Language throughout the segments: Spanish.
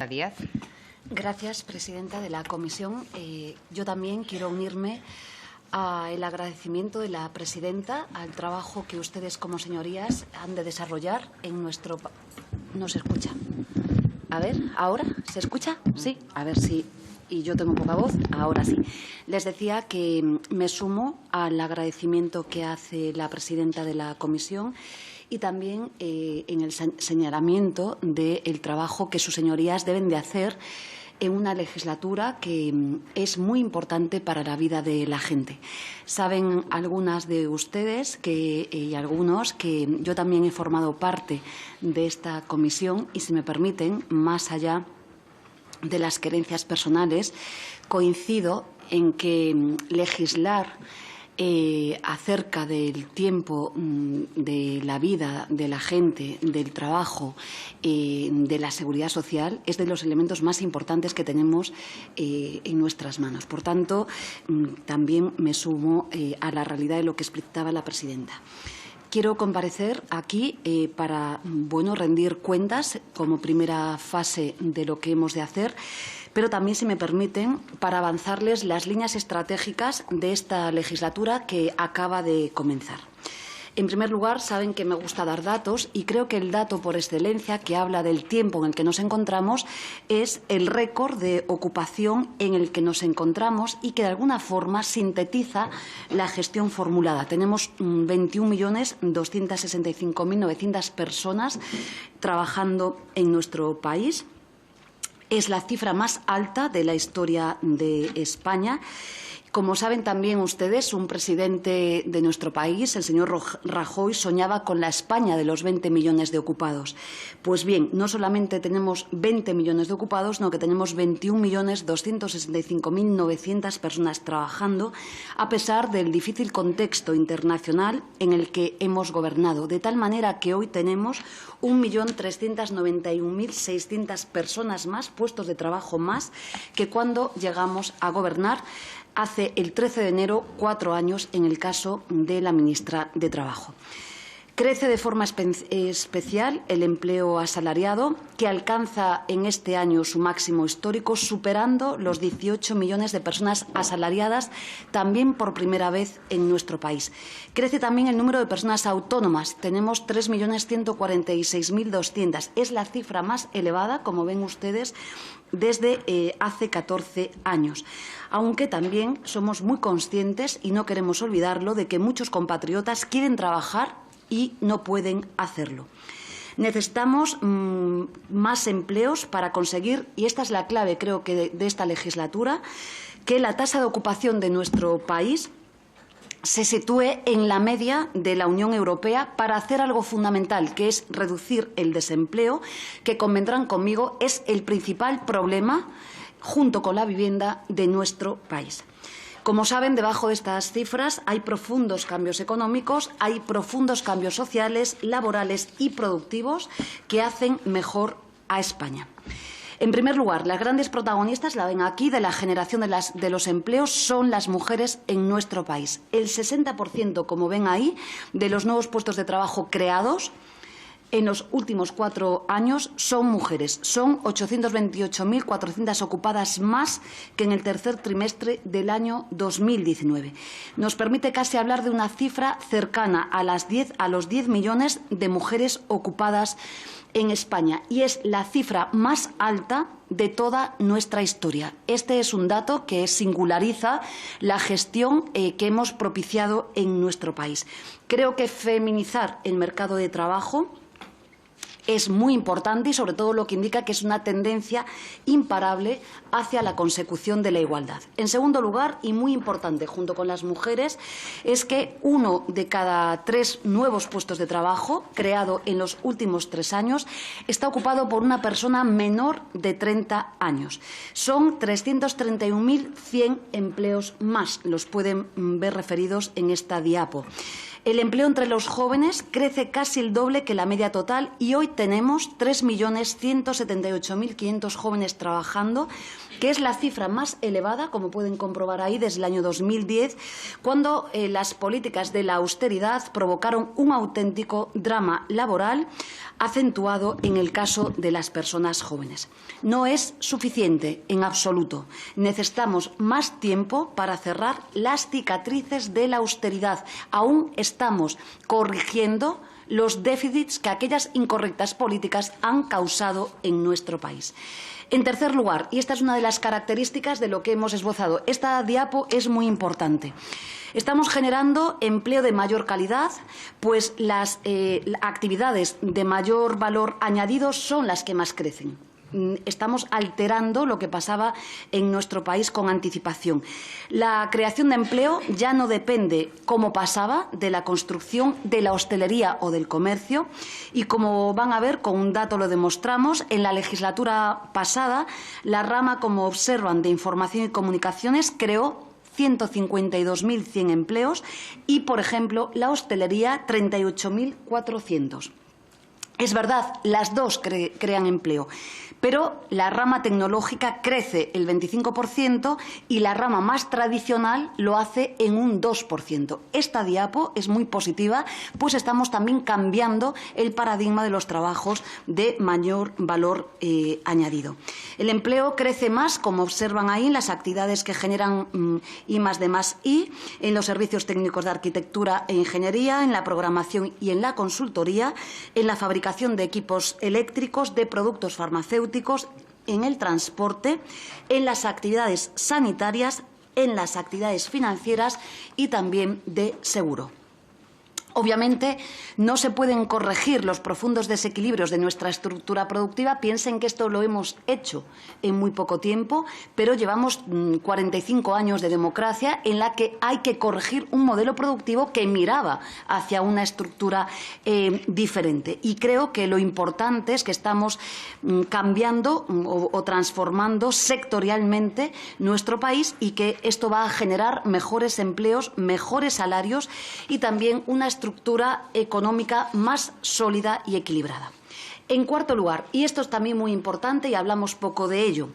Díaz. Gracias, presidenta de la comisión. Yo también quiero unirme al agradecimiento de la presidenta al trabajo que ustedes como señorías han de desarrollar en nuestro... ¿No se escucha? A ver, ¿ahora se escucha? Sí, a ver si... Y yo tengo poca voz, ahora sí. Les decía que me sumo al agradecimiento que hace la presidenta de la comisión y también en el señalamiento del trabajo que sus señorías deben de hacer en una legislatura que es muy importante para la vida de la gente. Saben algunas de ustedes y algunos que yo también he formado parte de esta comisión y, si me permiten, más allá de las querencias personales, coincido en que legislar acerca del tiempo de la vida de la gente, del trabajo, de la seguridad social, es de los elementos más importantes que tenemos en nuestras manos. Por tanto, también me sumo a la realidad de lo que explicaba la presidenta. Quiero comparecer aquí para rendir cuentas como primera fase de lo que hemos de hacer, pero también, si me permiten, para avanzarles las líneas estratégicas de esta legislatura que acaba de comenzar. En primer lugar, saben que me gusta dar datos y creo que el dato por excelencia que habla del tiempo en el que nos encontramos es el récord de ocupación en el que nos encontramos y que de alguna forma sintetiza la gestión formulada. Tenemos 21.265.900 personas trabajando en nuestro país. Es la cifra más alta de la historia de España. Como saben también ustedes, un presidente de nuestro país, el señor Rajoy, soñaba con la España de los 20 millones de ocupados. Pues bien, no solamente tenemos 20 millones de ocupados, sino que tenemos 21.265.900 personas trabajando, a pesar del difícil contexto internacional en el que hemos gobernado. De tal manera que hoy tenemos 1.391.600 personas más, puestos de trabajo más, que cuando llegamos a gobernar hace el 13 de enero 4 años en el caso de la ministra de Trabajo. Crece de forma especial el empleo asalariado, que alcanza en este año su máximo histórico, superando los 18 millones de personas asalariadas, también por primera vez en nuestro país. Crece también el número de personas autónomas. Tenemos 3.146.200. Es la cifra más elevada, como ven ustedes, desde hace 14 años. Aunque también somos muy conscientes, y no queremos olvidarlo, de que muchos compatriotas quieren trabajar y no pueden hacerlo. Necesitamos más empleos para conseguir, y esta es la clave, creo que, de esta legislatura, que la tasa de ocupación de nuestro país se sitúe en la media de la Unión Europea para hacer algo fundamental, que es reducir el desempleo, que convendrán conmigo es el principal problema, junto con la vivienda, de nuestro país. Como saben, debajo de estas cifras hay profundos cambios económicos, hay profundos cambios sociales, laborales y productivos que hacen mejor a España. En primer lugar, las grandes protagonistas, la ven aquí, de la generación de los empleos son las mujeres en nuestro país. El 60%, como ven ahí, de los nuevos puestos de trabajo creados en los últimos 4 años son mujeres. Son 828.400 ocupadas más que en el tercer trimestre del año 2019. Nos permite casi hablar de una cifra cercana a los 10 millones de mujeres ocupadas en España, y es la cifra más alta de toda nuestra historia. Este es un dato que singulariza la gestión que hemos propiciado en nuestro país. Creo que feminizar el mercado de trabajo es muy importante y, sobre todo, lo que indica que es una tendencia imparable hacia la consecución de la igualdad. En segundo lugar, y muy importante junto con las mujeres, es que 1 de cada 3 nuevos puestos de trabajo creado en los últimos 3 años está ocupado por una persona menor de 30 años. Son 331.100 empleos más, los pueden ver referidos en esta diapo. El empleo entre los jóvenes crece casi el doble que la media total y hoy tenemos 3.178.500 jóvenes trabajando, que es la cifra más elevada, como pueden comprobar ahí, desde el año 2010, cuando las políticas de la austeridad provocaron un auténtico drama laboral acentuado en el caso de las personas jóvenes. No es suficiente en absoluto. Necesitamos más tiempo para cerrar las cicatrices de la austeridad. Aún estamos corrigiendo los déficits que aquellas incorrectas políticas han causado en nuestro país. En tercer lugar, y esta es una de las características de lo que hemos esbozado, esta diapo es muy importante. Estamos generando empleo de mayor calidad, pues las actividades de mayor valor añadido son las que más crecen. Estamos alterando lo que pasaba en nuestro país con anticipación. La creación de empleo ya no depende, como pasaba, de la construcción, de la hostelería o del comercio. Y como van a ver, con un dato lo demostramos, en la legislatura pasada, la rama, como observan, de Información y Comunicaciones creó 152.100 empleos y, por ejemplo, la hostelería 38.400. Es verdad, las dos crean empleo, pero la rama tecnológica crece el 25% y la rama más tradicional lo hace en un 2%. Esta diapo es muy positiva, pues estamos también cambiando el paradigma de los trabajos de mayor valor añadido. El empleo crece más, como observan ahí, en las actividades que generan I+D+I, en los servicios técnicos de arquitectura e ingeniería, en la programación y en la consultoría, en la fabricación de equipos eléctricos, de productos farmacéuticos, en el transporte, en las actividades sanitarias, en las actividades financieras y también de seguro. Obviamente, no se pueden corregir los profundos desequilibrios de nuestra estructura productiva. Piensen que esto lo hemos hecho en muy poco tiempo, pero llevamos 45 años de democracia en la que hay que corregir un modelo productivo que miraba hacia una estructura diferente. Y creo que lo importante es que estamos cambiando o transformando sectorialmente nuestro país y que esto va a generar mejores empleos, mejores salarios y también una estructura económica más sólida y equilibrada. En cuarto lugar, y esto es también muy importante y hablamos poco de ello,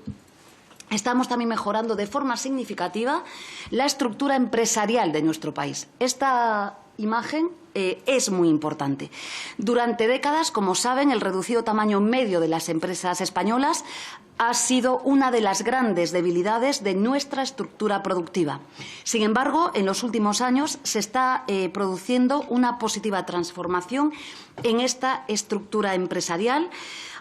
estamos también mejorando de forma significativa la estructura empresarial de nuestro país. Esta imagen es muy importante. Durante décadas, como saben, el reducido tamaño medio de las empresas españolas ha sido una de las grandes debilidades de nuestra estructura productiva. Sin embargo, en los últimos años se está produciendo una positiva transformación en esta estructura empresarial,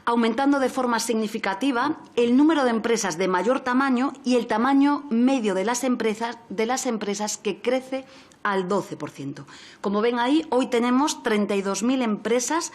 aumentando de forma significativa el número de empresas de mayor tamaño y el tamaño medio de las empresas que crece al 12%. Como ven ahí, hoy tenemos 32.000 empresas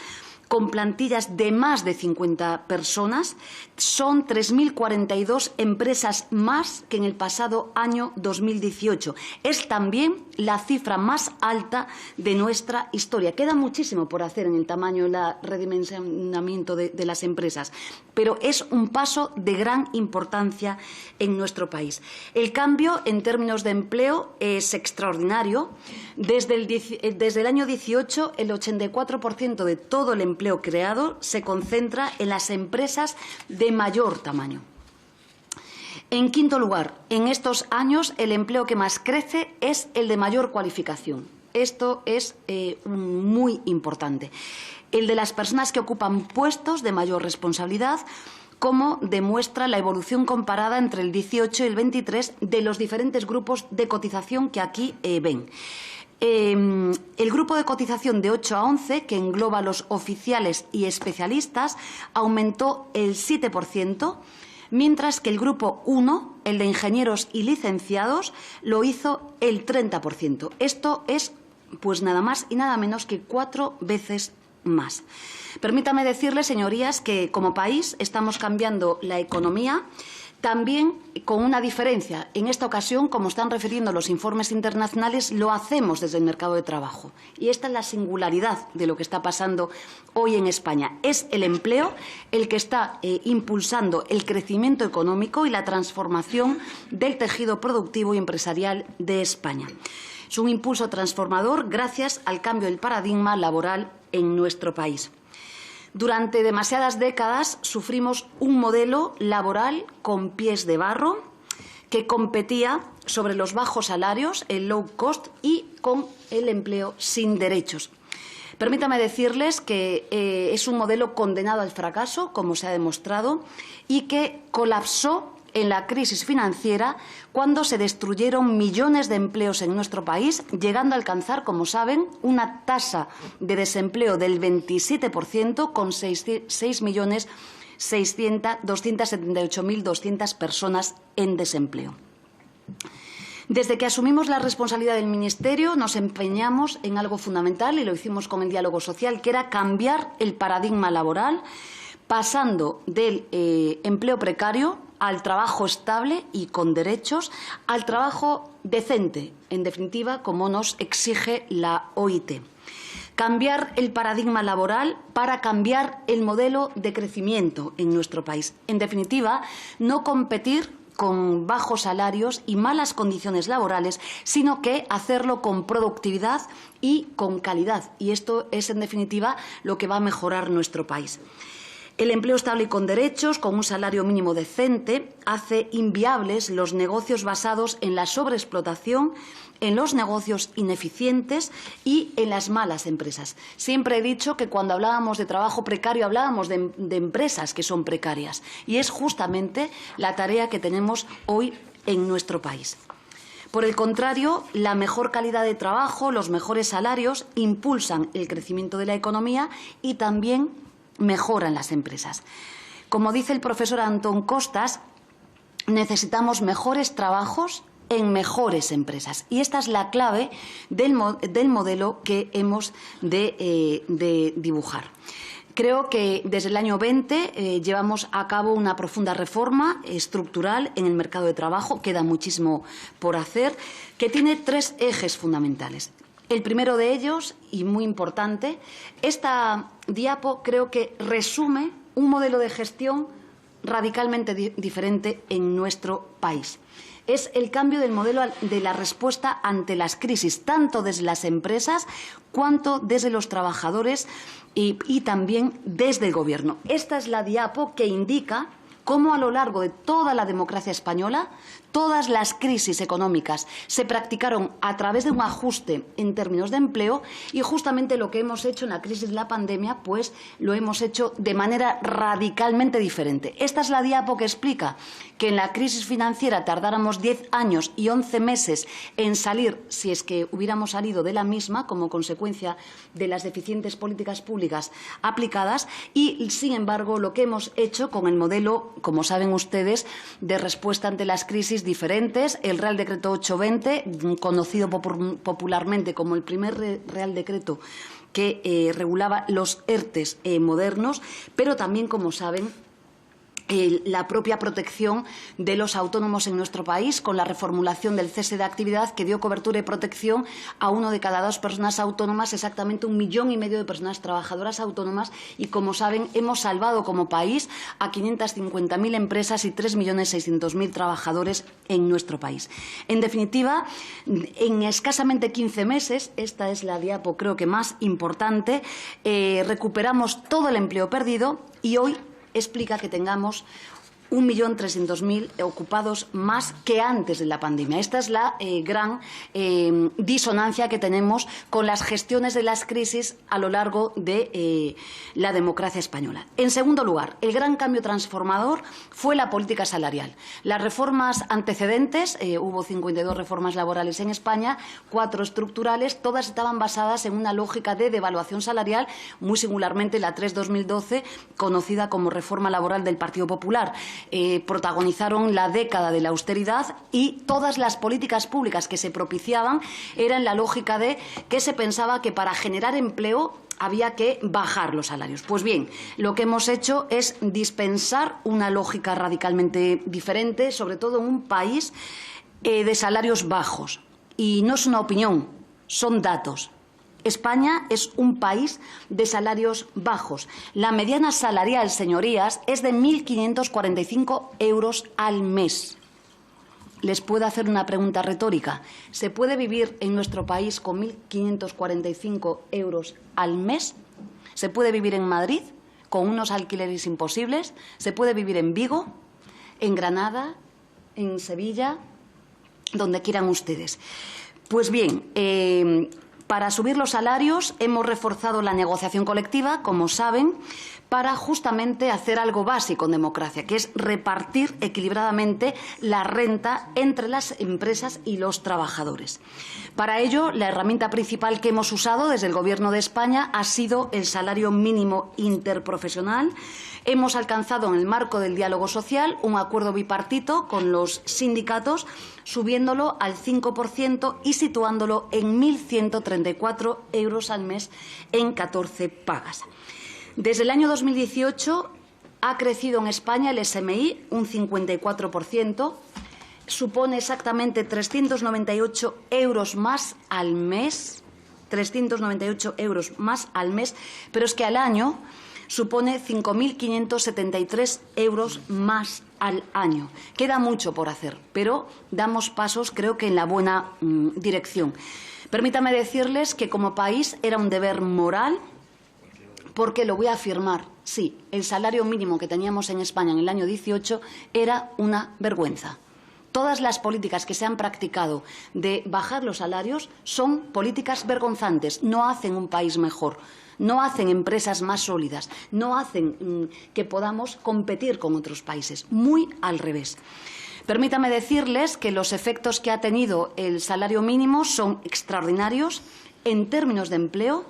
con plantillas de más de 50 personas. Son 3.042 empresas más que en el pasado año 2018. Es también la cifra más alta de nuestra historia. Queda muchísimo por hacer en el tamaño y el redimensionamiento de las empresas, pero es un paso de gran importancia en nuestro país. El cambio en términos de empleo es extraordinario. Desde el año 18, el 84% de todo el empleo creado se concentra en las empresas de mayor tamaño. En quinto lugar, en estos años el empleo que más crece es el de mayor cualificación. Esto es muy importante. El de las personas que ocupan puestos de mayor responsabilidad, como demuestra la evolución comparada entre el 18 y el 23 de los diferentes grupos de cotización que aquí ven. El grupo de cotización de 8 a 11, que engloba a los oficiales y especialistas, aumentó el 7%, mientras que el grupo 1, el de ingenieros y licenciados, lo hizo el 30%. Esto es, pues, nada más y nada menos que 4 veces más. Permítame decirles, señorías, que como país estamos cambiando la economía, también con una diferencia. En esta ocasión, como están refiriendo los informes internacionales, lo hacemos desde el mercado de trabajo. Y esta es la singularidad de lo que está pasando hoy en España. Es el empleo el que está impulsando el crecimiento económico y la transformación del tejido productivo y empresarial de España. Es un impulso transformador gracias al cambio del paradigma laboral en nuestro país. Durante demasiadas décadas sufrimos un modelo laboral con pies de barro que competía sobre los bajos salarios, el low cost y con el empleo sin derechos. Permítame decirles que es un modelo condenado al fracaso, como se ha demostrado, y que colapsó en la crisis financiera cuando se destruyeron millones de empleos en nuestro país, llegando a alcanzar, como saben, una tasa de desempleo del 27% con 6.278.200 personas en desempleo. Desde que asumimos la responsabilidad del Ministerio nos empeñamos en algo fundamental y lo hicimos con el diálogo social, que era cambiar el paradigma laboral, pasando del empleo precario al trabajo estable y con derechos, al trabajo decente, en definitiva, como nos exige la OIT. Cambiar el paradigma laboral para cambiar el modelo de crecimiento en nuestro país. En definitiva, no competir con bajos salarios y malas condiciones laborales, sino que hacerlo con productividad y con calidad. Y esto es, en definitiva, lo que va a mejorar nuestro país. El empleo estable y con derechos, con un salario mínimo decente, hace inviables los negocios basados en la sobreexplotación, en los negocios ineficientes y en las malas empresas. Siempre he dicho que cuando hablábamos de trabajo precario hablábamos de empresas que son precarias y es justamente la tarea que tenemos hoy en nuestro país. Por el contrario, la mejor calidad de trabajo, los mejores salarios impulsan el crecimiento de la economía y también mejoran las empresas. Como dice el profesor Antón Costas, necesitamos mejores trabajos en mejores empresas. Y esta es la clave del modelo que hemos de dibujar. Creo que desde el año 20 llevamos a cabo una profunda reforma estructural en el mercado de trabajo. Queda muchísimo por hacer, que tiene tres ejes fundamentales. El primero de ellos, y muy importante, esta diapo creo que resume un modelo de gestión radicalmente diferente en nuestro país. Es el cambio del modelo de la respuesta ante las crisis, tanto desde las empresas cuanto desde los trabajadores y también desde el Gobierno. Esta es la diapo que indica cómo a lo largo de toda la democracia española todas las crisis económicas se practicaron a través de un ajuste en términos de empleo y justamente lo que hemos hecho en la crisis de la pandemia pues lo hemos hecho de manera radicalmente diferente. Esta es la diapo que explica que en la crisis financiera tardáramos 10 años y 11 meses en salir, si es que hubiéramos salido de la misma como consecuencia de las deficientes políticas públicas aplicadas y, sin embargo, lo que hemos hecho con el modelo, como saben ustedes, de respuesta ante las crisis diferentes, el Real Decreto 820, conocido popularmente como el primer Real Decreto que regulaba los ERTEs modernos, pero también, como saben, la propia protección de los autónomos en nuestro país con la reformulación del cese de actividad que dio cobertura y protección a 1 de cada 2 personas autónomas, exactamente 1,5 millones de personas trabajadoras autónomas y, como saben, hemos salvado como país a 550.000 empresas y 3.600.000 trabajadores en nuestro país. En definitiva, en escasamente 15 meses, esta es la diapo creo que más importante, recuperamos todo el empleo perdido y hoy explica que tengamos 1.300.000 ocupados más que antes de la pandemia. Esta es la gran disonancia que tenemos con las gestiones de las crisis a lo largo de la democracia española. En segundo lugar, el gran cambio transformador fue la política salarial. Las reformas antecedentes, hubo 52 reformas laborales en España, 4 estructurales, todas estaban basadas en una lógica de devaluación salarial, muy singularmente la 3-2012, conocida como reforma laboral del Partido Popular. protagonizaron la década de la austeridad y todas las políticas públicas que se propiciaban eran la lógica de que se pensaba que para generar empleo había que bajar los salarios. Pues bien, lo que hemos hecho es dispensar una lógica radicalmente diferente, sobre todo en un país de salarios bajos. Y no es una opinión, son datos. España es un país de salarios bajos. La mediana salarial, señorías, es de 1.545 euros al mes. Les puedo hacer una pregunta retórica. ¿Se puede vivir en nuestro país con 1.545 euros al mes? ¿Se puede vivir en Madrid con unos alquileres imposibles? ¿Se puede vivir en Vigo, en Granada, en Sevilla, donde quieran ustedes? Pues bien, para subir los salarios hemos reforzado la negociación colectiva, como saben, para justamente hacer algo básico en democracia, que es repartir equilibradamente la renta entre las empresas y los trabajadores. Para ello, la herramienta principal que hemos usado desde el Gobierno de España ha sido el salario mínimo interprofesional. Hemos alcanzado, en el marco del diálogo social, un acuerdo bipartito con los sindicatos, subiéndolo al 5% y situándolo en 1.134 euros al mes en 14 pagas. Desde el año 2018 ha crecido en España el SMI un 54%, supone exactamente 398 euros más al mes, 398 euros más al mes, pero es que al año supone 5.573 euros más al año. Queda mucho por hacer, pero damos pasos, creo que en la buena dirección. Permítame decirles que como país era un deber moral, porque lo voy a afirmar, sí, el salario mínimo que teníamos en España en el año 18 era una vergüenza. Todas las políticas que se han practicado de bajar los salarios son políticas vergonzantes, no hacen un país mejor, no hacen empresas más sólidas, no hacen que podamos competir con otros países, muy al revés. Permítame decirles que los efectos que ha tenido el salario mínimo son extraordinarios en términos de empleo,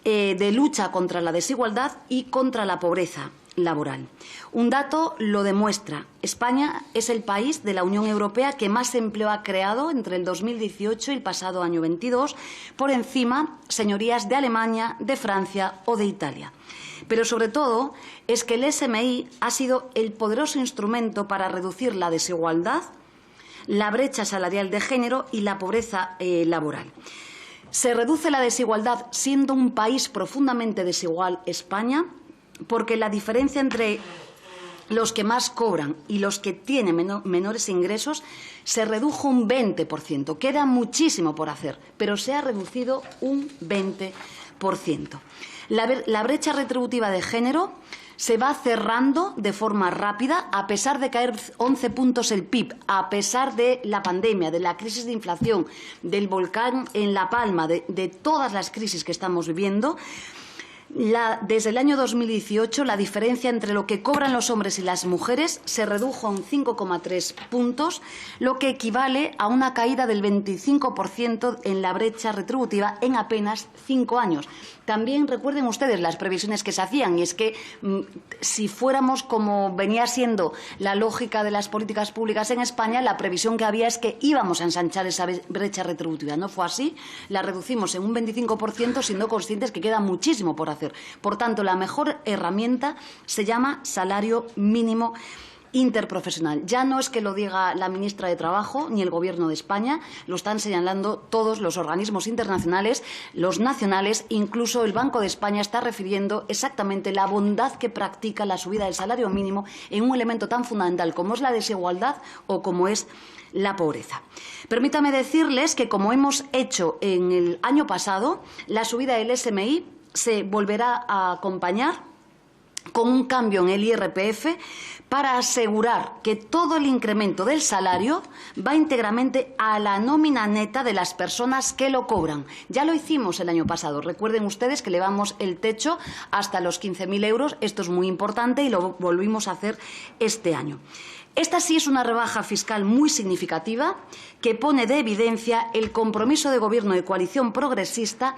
de lucha contra la desigualdad y contra la pobreza laboral. Un dato lo demuestra. España es el país de la Unión Europea que más empleo ha creado entre el 2018 y el pasado año 22, por encima, señorías, de Alemania, de Francia o de Italia. Pero sobre todo es que el SMI ha sido el poderoso instrumento para reducir la desigualdad, la brecha salarial de género y la pobreza laboral. Se reduce la desigualdad siendo un país profundamente desigual España, porque la diferencia entre los que más cobran y los que tienen menores ingresos se redujo un 20%. Queda muchísimo por hacer, pero se ha reducido un 20%. La brecha retributiva de género se va cerrando de forma rápida, a pesar de caer 11 puntos el PIB, a pesar de la pandemia, de la crisis de inflación, del volcán en La Palma, de todas las crisis que estamos viviendo. Desde el año 2018, la diferencia entre lo que cobran los hombres y las mujeres se redujo en 5,3 puntos, lo que equivale a una caída del 25% en la brecha retributiva en apenas 5 años. También recuerden ustedes las previsiones que se hacían, y es que si fuéramos como venía siendo la lógica de las políticas públicas en España, la previsión que había es que íbamos a ensanchar esa brecha retributiva. No fue así, la reducimos en un 25%, siendo conscientes que queda muchísimo por hacer. Por tanto, la mejor herramienta se llama salario mínimo interprofesional. Ya no es que lo diga la ministra de Trabajo ni el Gobierno de España, lo están señalando todos los organismos internacionales, los nacionales, incluso el Banco de España está refiriendo exactamente la bondad que practica la subida del salario mínimo en un elemento tan fundamental como es la desigualdad o como es la pobreza. Permítame decirles que, como hemos hecho en el año pasado, la subida del SMI se volverá a acompañar con un cambio en el IRPF para asegurar que todo el incremento del salario va íntegramente a la nómina neta de las personas que lo cobran. Ya lo hicimos el año pasado. Recuerden ustedes que elevamos el techo hasta los 15.000 euros. Esto es muy importante y lo volvimos a hacer este año. Esta sí es una rebaja fiscal muy significativa que pone de evidencia el compromiso de Gobierno de coalición progresista,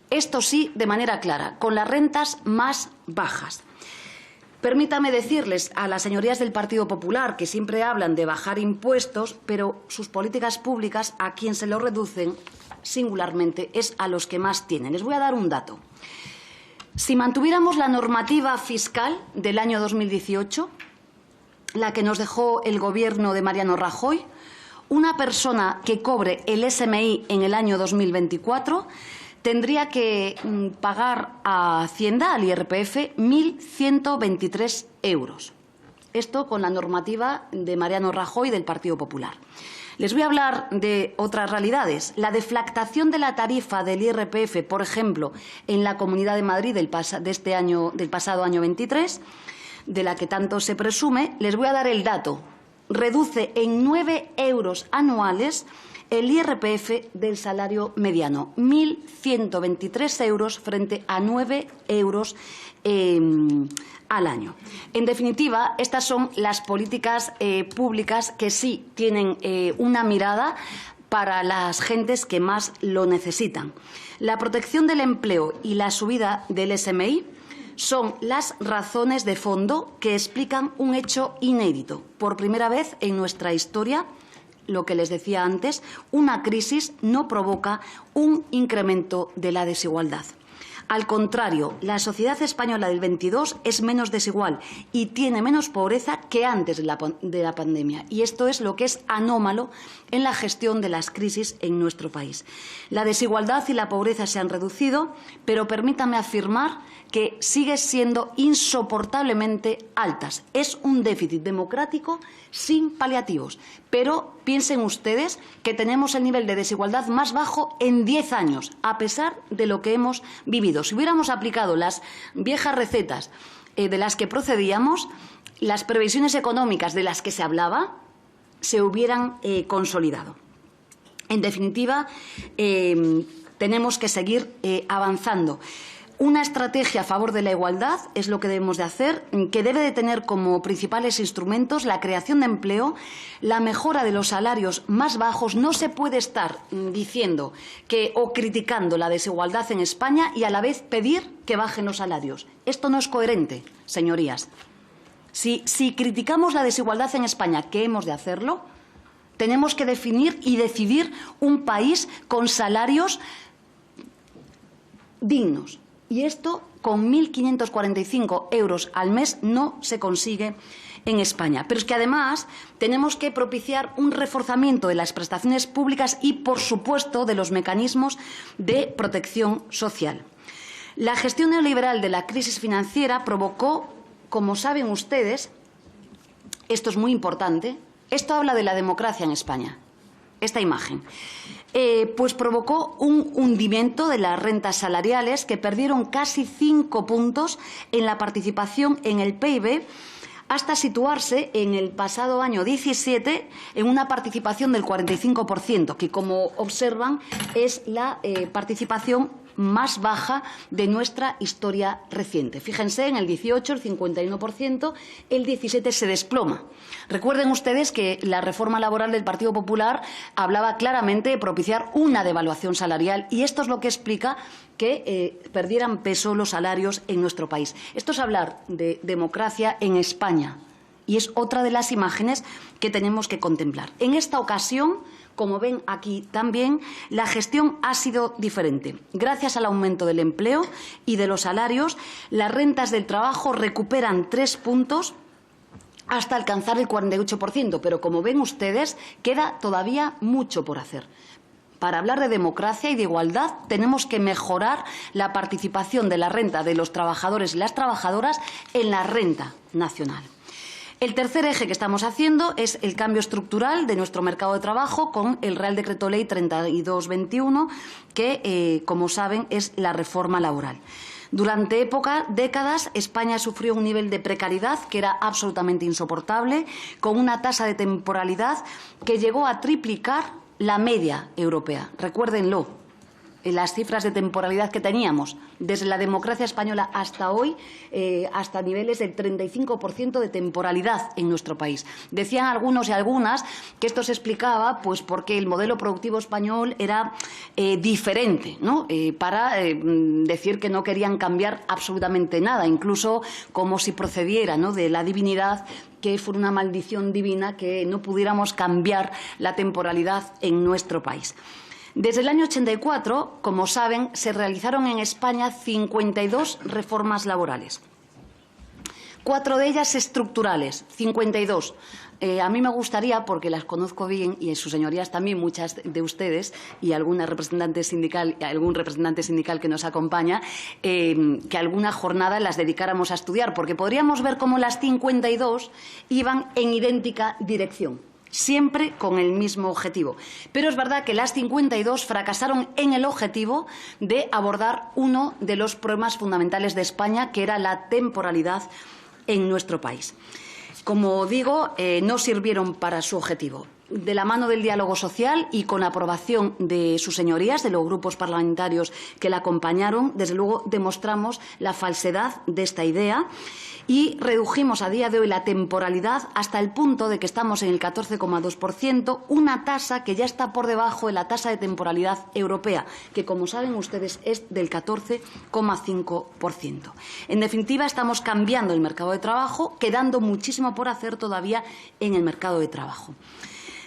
esto sí, de manera clara, con las rentas más bajas. Permítame decirles a las señorías del Partido Popular, que siempre hablan de bajar impuestos, pero sus políticas públicas a quien se lo reducen singularmente es a los que más tienen. Les voy a dar un dato. Si mantuviéramos la normativa fiscal del año 2018, la que nos dejó el Gobierno de Mariano Rajoy, una persona que cobre el SMI en el año 2024 tendría que pagar a Hacienda, al IRPF, 1.123 euros. Esto con la normativa de Mariano Rajoy del Partido Popular. Les voy a hablar de otras realidades. La deflactación de la tarifa del IRPF, por ejemplo, en la Comunidad de Madrid del pasado año 23, de la que tanto se presume, les voy a dar el dato. Reduce en 9 euros anuales el IRPF del salario mediano, 1.123 euros frente a 9 euros al año. En definitiva, estas son las políticas públicas que sí tienen una mirada para las gentes que más lo necesitan. La protección del empleo y la subida del SMI son las razones de fondo que explican un hecho inédito. Por primera vez en nuestra historia, lo que les decía antes, una crisis no provoca un incremento de la desigualdad. Al contrario, la sociedad española del 22 es menos desigual y tiene menos pobreza que antes de la pandemia. Y esto es lo que es anómalo en la gestión de las crisis en nuestro país. La desigualdad y la pobreza se han reducido, pero permítanme afirmar que siguen siendo insoportablemente altas. Es un déficit democrático sin paliativos. Pero piensen ustedes que tenemos el nivel de desigualdad más bajo en 10 años, a pesar de lo que hemos vivido. Si hubiéramos aplicado las viejas recetas de las que procedíamos, las previsiones económicas de las que se hablaba se hubieran consolidado. En definitiva, tenemos que seguir avanzando. Una estrategia a favor de la igualdad es lo que debemos de hacer, que debe de tener como principales instrumentos la creación de empleo, la mejora de los salarios más bajos. No se puede estar diciendo o criticando la desigualdad en España y a la vez pedir que bajen los salarios. Esto no es coherente, señorías. Si criticamos la desigualdad en España, que hemos de hacerlo, tenemos que definir y decidir un país con salarios dignos. Y esto con 1.545 euros al mes no se consigue en España. Pero es que además tenemos que propiciar un reforzamiento de las prestaciones públicas y, por supuesto, de los mecanismos de protección social. La gestión neoliberal de la crisis financiera provocó, como saben ustedes, esto es muy importante, esto habla de la democracia en España, esta imagen. Pues provocó un hundimiento de las rentas salariales que perdieron casi 5 puntos en la participación en el PIB hasta situarse en el pasado año 17 en una participación del 45%, que como observan es la participación más baja de nuestra historia reciente. Fíjense, en el 18 el 51%, el 17 se desploma. Recuerden ustedes que la reforma laboral del Partido Popular hablaba claramente de propiciar una devaluación salarial y esto es lo que explica que perdieran peso los salarios en nuestro país. Esto es hablar de democracia en España y es otra de las imágenes que tenemos que contemplar. En esta ocasión, como ven aquí también, la gestión ha sido diferente. Gracias al aumento del empleo y de los salarios, las rentas del trabajo recuperan 3 puntos hasta alcanzar el 48%, pero como ven ustedes, queda todavía mucho por hacer. Para hablar de democracia y de igualdad tenemos que mejorar la participación de la renta de los trabajadores y las trabajadoras en la renta nacional. El tercer eje que estamos haciendo es el cambio estructural de nuestro mercado de trabajo con el Real Decreto Ley 3221, que, como saben, es la reforma laboral. Durante décadas, España sufrió un nivel de precariedad que era absolutamente insoportable, con una tasa de temporalidad que llegó a triplicar la media europea. Recuérdenlo. las cifras de temporalidad que teníamos desde la democracia española hasta hoy, hasta niveles del 35% de temporalidad en nuestro país. Decían algunos y algunas que esto se explicaba pues porque el modelo productivo español era diferente, ¿no? Para decir que no querían cambiar absolutamente nada, incluso como si procediera, ¿no?, de la divinidad, que fuera una maldición divina que no pudiéramos cambiar la temporalidad en nuestro país. Desde el año 84, como saben, se realizaron en España 52 reformas laborales. 4 de ellas estructurales, 52. A mí me gustaría, porque las conozco bien y sus señorías también, muchas de ustedes y algún representante sindical que nos acompaña, que alguna jornada las dedicáramos a estudiar, porque podríamos ver cómo las 52 iban en idéntica dirección, siempre con el mismo objetivo. Pero es verdad que las 52 fracasaron en el objetivo de abordar uno de los problemas fundamentales de España, que era la temporalidad en nuestro país. Como digo, no sirvieron para su objetivo. De la mano del diálogo social y con la aprobación de sus señorías, de los grupos parlamentarios que la acompañaron, desde luego demostramos la falsedad de esta idea y redujimos a día de hoy la temporalidad hasta el punto de que estamos en el 14,2%, una tasa que ya está por debajo de la tasa de temporalidad europea, que, como saben ustedes, es del 14,5%. En definitiva, estamos cambiando el mercado de trabajo, quedando muchísimo por hacer todavía en el mercado de trabajo.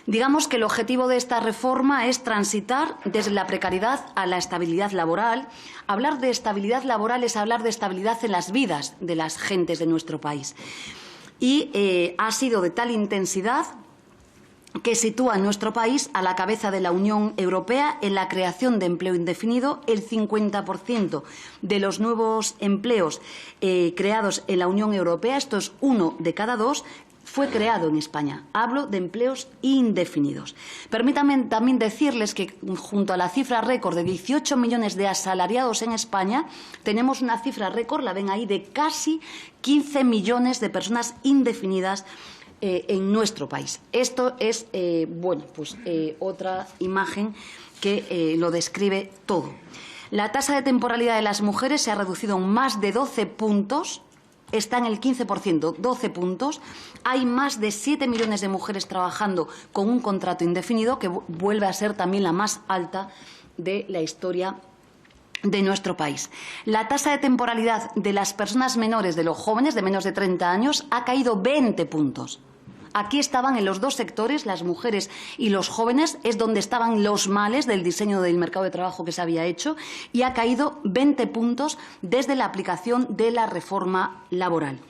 Digamos que el objetivo de esta reforma es transitar desde la precariedad a la estabilidad laboral. Hablar de estabilidad laboral es hablar de estabilidad en las vidas de las gentes de nuestro país. Y ha sido de tal intensidad que sitúa a nuestro país a la cabeza de la Unión Europea en la creación de empleo indefinido. El 50% de los nuevos empleos creados en la Unión Europea, esto es 1 de cada 2, fue creado en España. Hablo de empleos indefinidos. Permítanme también decirles que, junto a la cifra récord de 18 millones de asalariados en España, tenemos una cifra récord, la ven ahí, de casi 15 millones de personas indefinidas en nuestro país. Esto es, otra imagen que lo describe todo. La tasa de temporalidad de las mujeres se ha reducido en más de 12 puntos, está en el 15%, 12 puntos. Hay más de 7 millones de mujeres trabajando con un contrato indefinido, que vuelve a ser también la más alta de la historia de nuestro país. La tasa de temporalidad de las personas menores, de los jóvenes de menos de 30 años, ha caído 20 puntos. Aquí estaban en los dos sectores, las mujeres y los jóvenes, es donde estaban los males del diseño del mercado de trabajo que se había hecho, y ha caído 20 puntos desde la aplicación de la reforma laboral.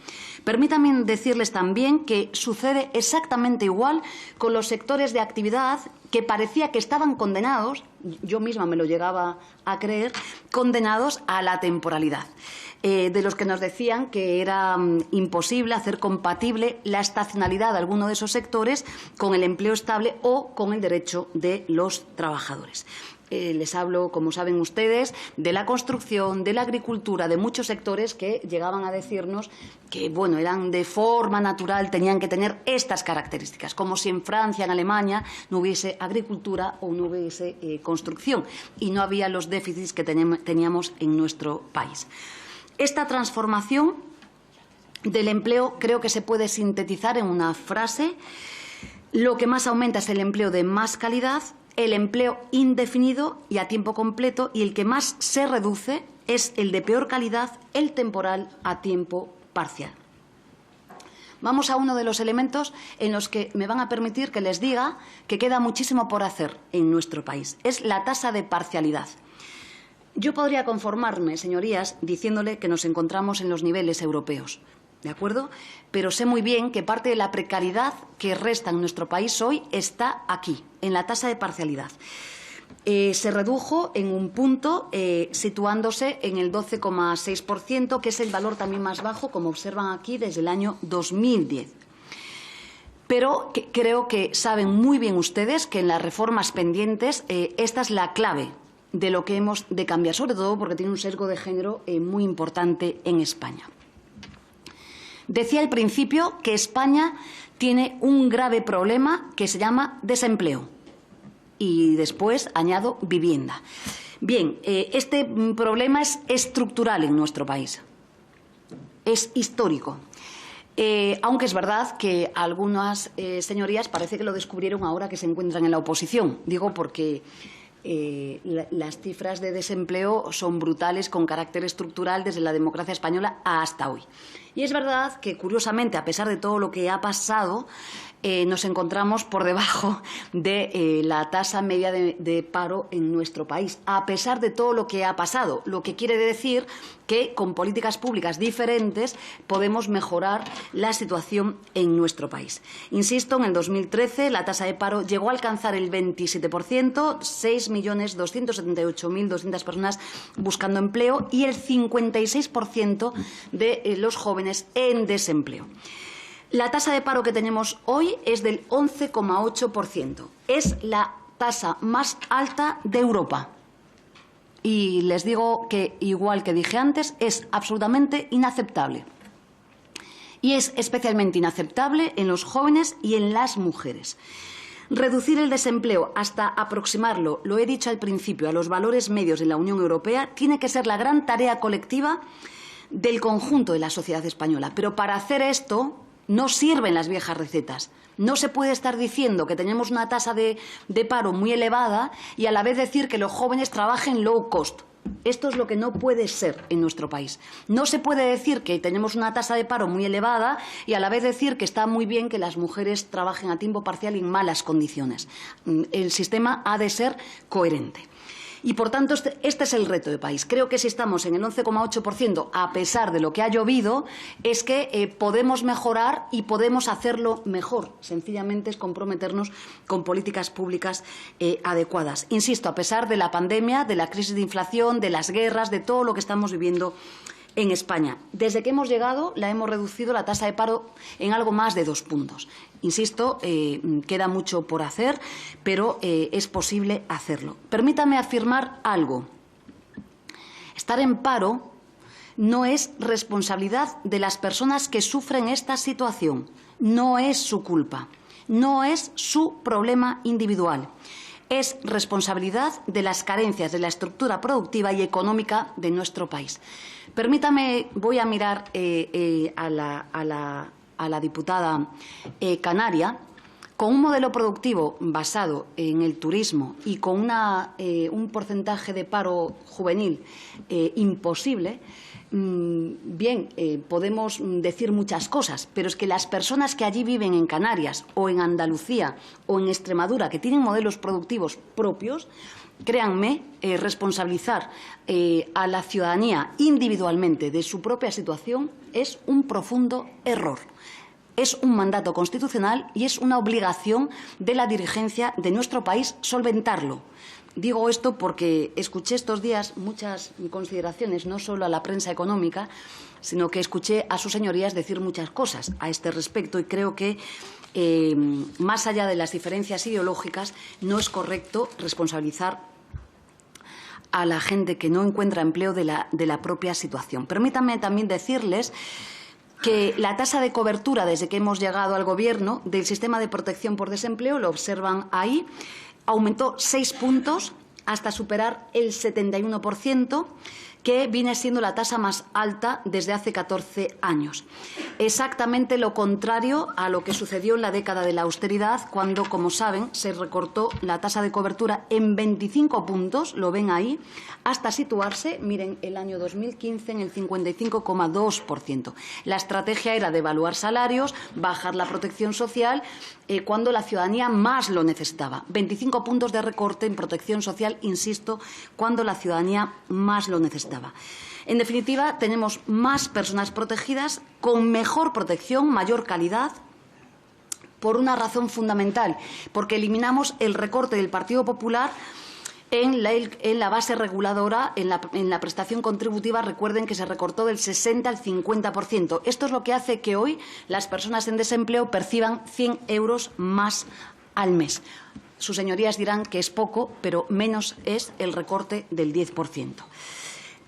Permítanme decirles también que sucede exactamente igual con los sectores de actividad que parecía que estaban condenados, yo misma me lo llegaba a creer, condenados a la temporalidad. De los que nos decían que era imposible hacer compatible la estacionalidad de alguno de esos sectores con el empleo estable o con el derecho de los trabajadores. Les hablo, como saben ustedes, de la construcción, de la agricultura, de muchos sectores que llegaban a decirnos que, bueno, eran de forma natural, tenían que tener estas características, como si en Francia, en Alemania, no hubiese agricultura o no hubiese construcción y no había los déficits que teníamos en nuestro país. Esta transformación del empleo creo que se puede sintetizar en una frase: lo que más aumenta es el empleo de más calidad, el empleo indefinido y a tiempo completo, y el que más se reduce es el de peor calidad, el temporal a tiempo parcial. Vamos a uno de los elementos en los que me van a permitir que les diga que queda muchísimo por hacer en nuestro país. Es la tasa de parcialidad. Yo podría conformarme, señorías, diciéndole que nos encontramos en los niveles europeos, ¿de acuerdo? Pero sé muy bien que parte de la precariedad que resta en nuestro país hoy está aquí, en la tasa de parcialidad. Se redujo en un punto, situándose en el 12,6%, que es el valor también más bajo, como observan aquí, desde el año 2010. Pero creo que saben muy bien ustedes que en las reformas pendientes esta es la clave de lo que hemos de cambiar, sobre todo porque tiene un sesgo de género muy importante en España. Decía al principio que España tiene un grave problema que se llama desempleo y después añado vivienda. Bien, este problema es estructural en nuestro país, es histórico. Aunque es verdad que algunas señorías parece que lo descubrieron ahora que se encuentran en la oposición. Digo porque las cifras de desempleo son brutales, con carácter estructural desde la democracia española hasta hoy. Y es verdad que, curiosamente, a pesar de todo lo que ha pasado, nos encontramos por debajo de la tasa media de paro en nuestro país, a pesar de todo lo que ha pasado, lo que quiere decir que con políticas públicas diferentes podemos mejorar la situación en nuestro país. Insisto, en el 2013 la tasa de paro llegó a alcanzar el 27%, 6.278.200 personas buscando empleo y el 56% de los jóvenes en desempleo. La tasa de paro que tenemos hoy es del 11,8%. Es la tasa más alta de Europa. Y les digo que, igual que dije antes, es absolutamente inaceptable. Y es especialmente inaceptable en los jóvenes y en las mujeres. Reducir el desempleo hasta aproximarlo, lo he dicho al principio, a los valores medios de la Unión Europea, tiene que ser la gran tarea colectiva del conjunto de la sociedad española. Pero para hacer esto no sirven las viejas recetas. No se puede estar diciendo que tenemos una tasa de paro muy elevada y a la vez decir que los jóvenes trabajen low cost. Esto es lo que no puede ser en nuestro país. No se puede decir que tenemos una tasa de paro muy elevada y a la vez decir que está muy bien que las mujeres trabajen a tiempo parcial en malas condiciones. El sistema ha de ser coherente. Y, por tanto, este es el reto de país. Creo que si estamos en el 11,8%, a pesar de lo que ha llovido, es que podemos mejorar y podemos hacerlo mejor. Sencillamente es comprometernos con políticas públicas adecuadas. Insisto, a pesar de la pandemia, de la crisis de inflación, de las guerras, de todo lo que estamos viviendo en España. Desde que hemos llegado, la hemos reducido la tasa de paro en algo más de 2 puntos. Insisto, queda mucho por hacer, pero es posible hacerlo. Permítame afirmar algo. Estar en paro no es responsabilidad de las personas que sufren esta situación. No es su culpa. No es su problema individual. Es responsabilidad de las carencias de la estructura productiva y económica de nuestro país. Permítame, voy a mirar a la diputada canaria. Con un modelo productivo basado en el turismo y con un porcentaje de paro juvenil imposible, podemos decir muchas cosas, pero es que las personas que allí viven en Canarias o en Andalucía o en Extremadura, que tienen modelos productivos propios, créanme, responsabilizar a la ciudadanía individualmente de su propia situación es un profundo error. Es un mandato constitucional y es una obligación de la dirigencia de nuestro país solventarlo. Digo esto porque escuché estos días muchas consideraciones, no solo a la prensa económica, sino que escuché a sus señorías decir muchas cosas a este respecto y creo que, más allá de las diferencias ideológicas, no es correcto responsabilizar a la gente que no encuentra empleo de la propia situación. Permítanme también decirles que la tasa de cobertura, desde que hemos llegado al Gobierno, del sistema de protección por desempleo, lo observan ahí, aumentó 6 puntos hasta superar el 71%, que viene siendo la tasa más alta desde hace 14 años. Exactamente lo contrario a lo que sucedió en la década de la austeridad, cuando, como saben, se recortó la tasa de cobertura en 25 puntos, lo ven ahí, hasta situarse, miren, el año 2015 en el 55,2%. La estrategia era devaluar salarios, bajar la protección social, cuando la ciudadanía más lo necesitaba. 25 puntos de recorte en protección social, insisto, cuando la ciudadanía más lo necesitaba. En definitiva, tenemos más personas protegidas, con mejor protección, mayor calidad, por una razón fundamental, porque eliminamos el recorte del Partido Popular en la base reguladora, en la prestación contributiva. Recuerden que se recortó del 60 al 50%. Esto es lo que hace que hoy las personas en desempleo perciban 100 euros más al mes. Sus señorías dirán que es poco, pero menos es el recorte del 10%.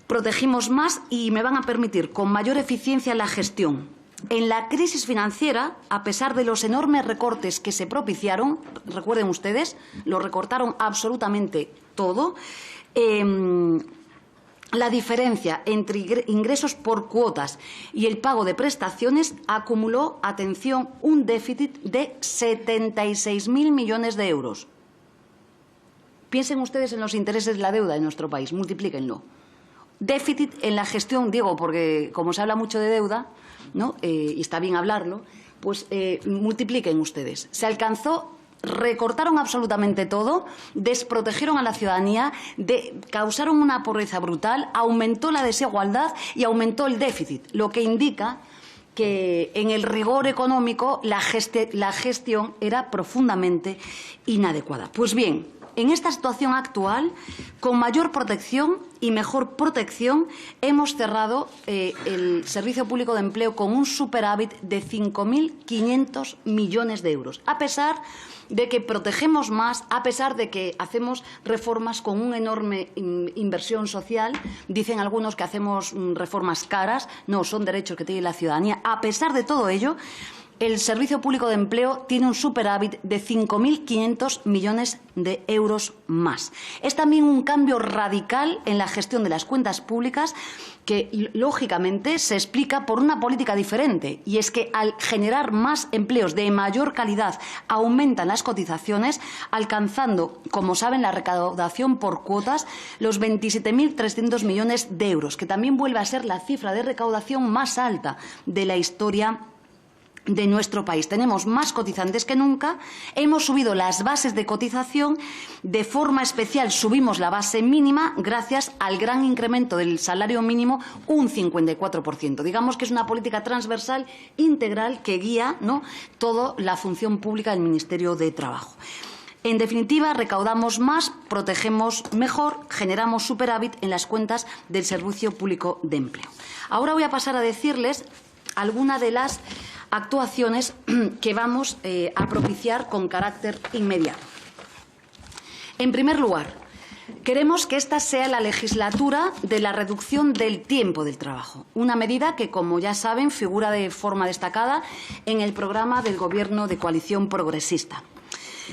Protegimos más y me van a permitir con mayor eficiencia la gestión. En la crisis financiera, a pesar de los enormes recortes que se propiciaron, recuerden ustedes, lo recortaron absolutamente todo, la diferencia entre ingresos por cuotas y el pago de prestaciones acumuló, atención, un déficit de 76.000 millones de euros. Piensen ustedes en los intereses de la deuda de nuestro país, multiplíquenlo. Déficit en la gestión, digo, porque como se habla mucho de deuda, ¿no? Y está bien hablarlo, pues multipliquen ustedes. Se alcanzó, recortaron absolutamente todo, desprotegieron a la ciudadanía, causaron una pobreza brutal, aumentó la desigualdad y aumentó el déficit, lo que indica que en el rigor económico la gestión era profundamente inadecuada. Pues bien, en esta situación actual, con mayor protección y mejor protección, hemos cerrado el Servicio Público de Empleo con un superávit de 5.500 millones de euros, a pesar de que protegemos más, a pesar de que hacemos reformas con una enorme inversión social. Dicen algunos que hacemos reformas caras, no, son derechos que tiene la ciudadanía. A pesar de todo ello, el Servicio Público de Empleo tiene un superávit de 5.500 millones de euros más. Es también un cambio radical en la gestión de las cuentas públicas que, lógicamente, se explica por una política diferente. Y es que, al generar más empleos de mayor calidad, aumentan las cotizaciones, alcanzando, como saben, la recaudación por cuotas, los 27.300 millones de euros, que también vuelve a ser la cifra de recaudación más alta de la historia de nuestro país. Tenemos más cotizantes que nunca, hemos subido las bases de cotización, de forma especial subimos la base mínima gracias al gran incremento del salario mínimo, un 54%. Digamos que es una política transversal, integral, que guía, ¿no?, toda la función pública del Ministerio de Trabajo. En definitiva, recaudamos más, protegemos mejor, generamos superávit en las cuentas del Servicio Público de Empleo. Ahora voy a pasar a decirles algunas de las actuaciones que vamos a propiciar con carácter inmediato. En primer lugar, queremos que esta sea la legislatura de la reducción del tiempo del trabajo, una medida que, como ya saben, figura de forma destacada en el programa del Gobierno de coalición progresista.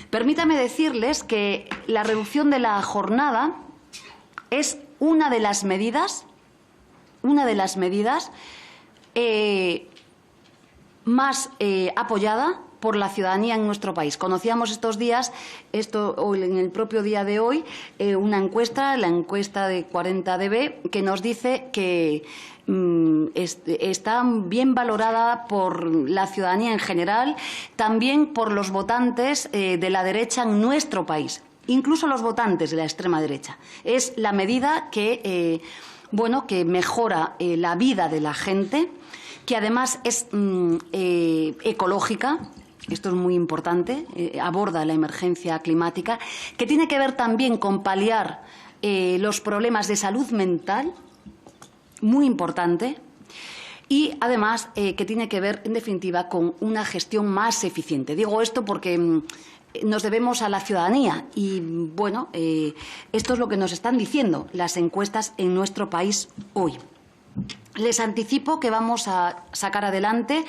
Permítame decirles que la reducción de la jornada es una de las medidas más apoyada por la ciudadanía en nuestro país. Conocíamos estos días, en el propio día de hoy, una encuesta, la encuesta de 40DB, que nos dice que está bien valorada por la ciudadanía en general, también por los votantes de la derecha en nuestro país, incluso los votantes de la extrema derecha. Es la medida que, que mejora la vida de la gente, que además es ecológica. Esto es muy importante, aborda la emergencia climática, que tiene que ver también con paliar los problemas de salud mental, muy importante, y además que tiene que ver, en definitiva, con una gestión más eficiente. Digo esto porque nos debemos a la ciudadanía y, esto es lo que nos están diciendo las encuestas en nuestro país hoy. Les anticipo que vamos a sacar adelante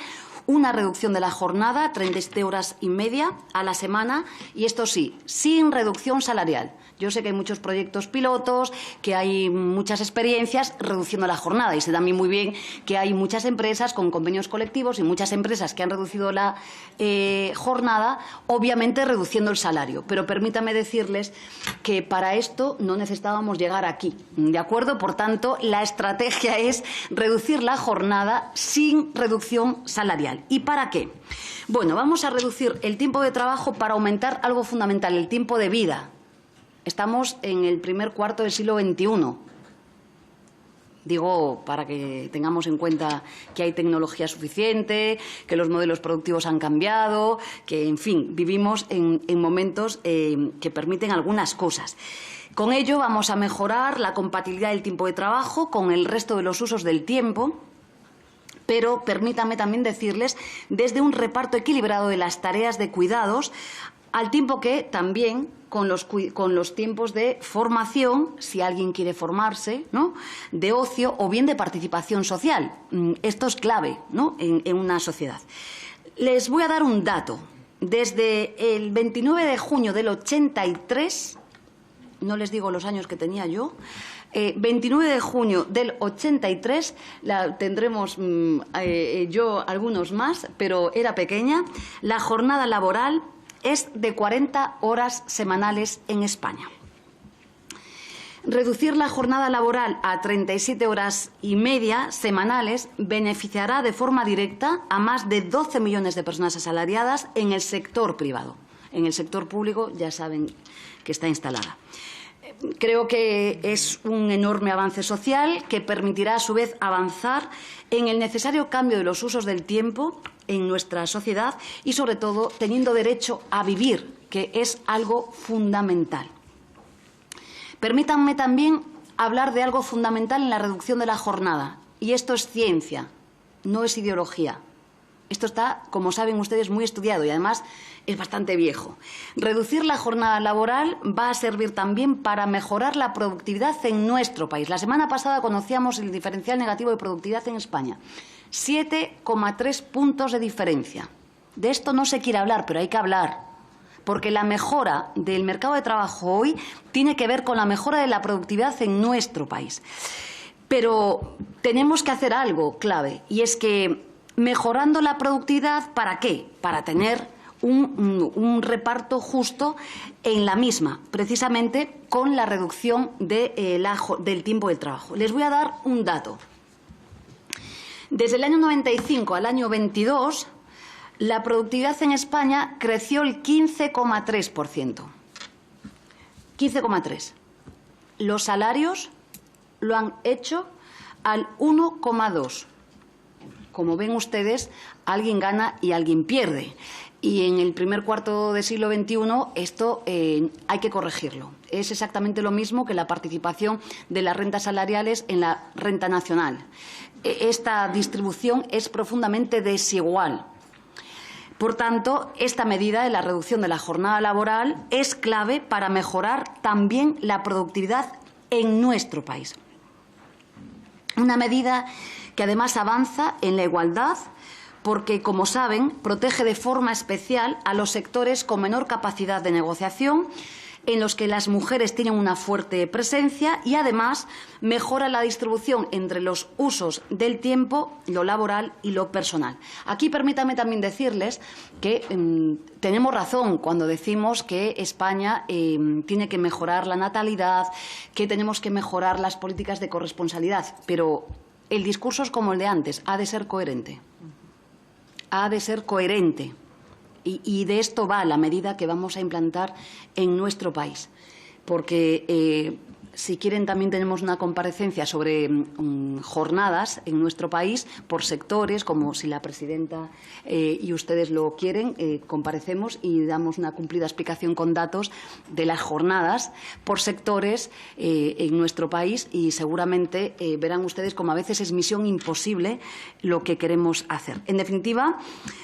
una reducción de la jornada, 37 horas y media a la semana, y esto sí, sin reducción salarial. Yo sé que hay muchos proyectos pilotos, que hay muchas experiencias reduciendo la jornada, y sé también muy bien que hay muchas empresas con convenios colectivos y muchas empresas que han reducido la jornada, obviamente reduciendo el salario. Pero permítame decirles que para esto no necesitábamos llegar aquí, ¿de acuerdo? Por tanto, la estrategia es reducir la jornada sin reducción salarial. ¿Y para qué? Bueno, vamos a reducir el tiempo de trabajo para aumentar algo fundamental, el tiempo de vida. Estamos en el primer cuarto del siglo XXI. Digo, para que tengamos en cuenta que hay tecnología suficiente, que los modelos productivos han cambiado, que, en fin, vivimos en momentos que permiten algunas cosas. Con ello vamos a mejorar la compatibilidad del tiempo de trabajo con el resto de los usos del tiempo, pero permítanme también decirles, desde un reparto equilibrado de las tareas de cuidados, al tiempo que también con los tiempos de formación, si alguien quiere formarse, ¿no?, de ocio o bien de participación social. Esto es clave, ¿no?, en una sociedad. Les voy a dar un dato. Desde el 29 de junio del 83 no les digo los años que tenía yo, 29 de junio del 83, tendremos yo algunos más, pero era pequeña, la jornada laboral es de 40 horas semanales en España. Reducir la jornada laboral a 37 horas y media semanales beneficiará de forma directa a más de 12 millones de personas asalariadas en el sector privado. En el sector público ya saben que está instalada. Creo que es un enorme avance social que permitirá a su vez avanzar en el necesario cambio de los usos del tiempo en nuestra sociedad y, sobre todo, teniendo derecho a vivir, que es algo fundamental. Permítanme también hablar de algo fundamental en la reducción de la jornada, y esto es ciencia, no es ideología. Esto está, como saben ustedes, muy estudiado y además es bastante viejo. Reducir la jornada laboral va a servir también para mejorar la productividad en nuestro país. La semana pasada conocíamos el diferencial negativo de productividad en España. 7,3 puntos de diferencia. De esto no se quiere hablar, pero hay que hablar. Porque la mejora del mercado de trabajo hoy tiene que ver con la mejora de la productividad en nuestro país. Pero tenemos que hacer algo clave, y es que mejorando la productividad, ¿para qué? Para tener un reparto justo en la misma, precisamente con la reducción del tiempo del trabajo. Les voy a dar un dato. Desde el año 95 al año 22, la productividad en España creció el 15,3%. 15,3%. Los salarios lo han hecho al 1,2%. Como ven ustedes, alguien gana y alguien pierde. Y en el primer cuarto del siglo XXI esto hay que corregirlo. Es exactamente lo mismo que la participación de las rentas salariales en la renta nacional. Esta distribución es profundamente desigual. Por tanto, esta medida de la reducción de la jornada laboral es clave para mejorar también la productividad en nuestro país. Una medida que además avanza en la igualdad porque, como saben, protege de forma especial a los sectores con menor capacidad de negociación, en los que las mujeres tienen una fuerte presencia, y además mejora la distribución entre los usos del tiempo, lo laboral y lo personal. Aquí permítanme también decirles que tenemos razón cuando decimos que España tiene que mejorar la natalidad, que tenemos que mejorar las políticas de corresponsabilidad, pero el discurso es como el de antes, ha de ser coherente. Ha de ser coherente. Y de esto va la medida que vamos a implantar en nuestro país. Porque, si quieren, también tenemos una comparecencia sobre jornadas en nuestro país por sectores, como si la presidenta y ustedes lo quieren, comparecemos y damos una cumplida explicación con datos de las jornadas por sectores en nuestro país, y seguramente verán ustedes como a veces es misión imposible lo que queremos hacer. En definitiva,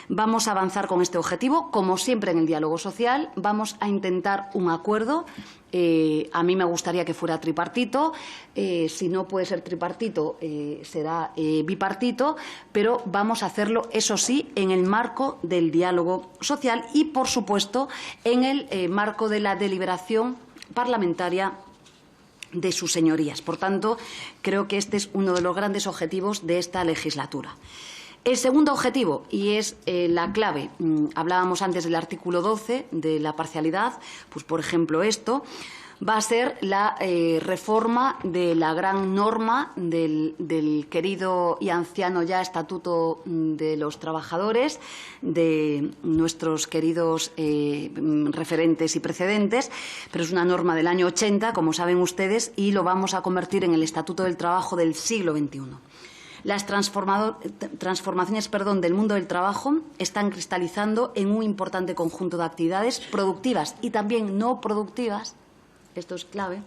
vamos a avanzar con este objetivo, como siempre en el diálogo social. Vamos a intentar un acuerdo. A mí me gustaría que fuera tripartito, si no puede ser tripartito será bipartito, pero vamos a hacerlo, eso sí, en el marco del diálogo social y, por supuesto, en el marco de la deliberación parlamentaria de sus señorías. Por tanto, creo que este es uno de los grandes objetivos de esta legislatura. El segundo objetivo, y es la clave, hablábamos antes del artículo 12 de la parcialidad, pues por ejemplo esto, va a ser la reforma de la gran norma del querido y anciano ya Estatuto de los Trabajadores, de nuestros queridos referentes y precedentes, pero es una norma del año 80, como saben ustedes, y lo vamos a convertir en el Estatuto del Trabajo del siglo XXI. Las transformaciones del mundo del trabajo están cristalizando en un importante conjunto de actividades productivas y también no productivas, esto es clave,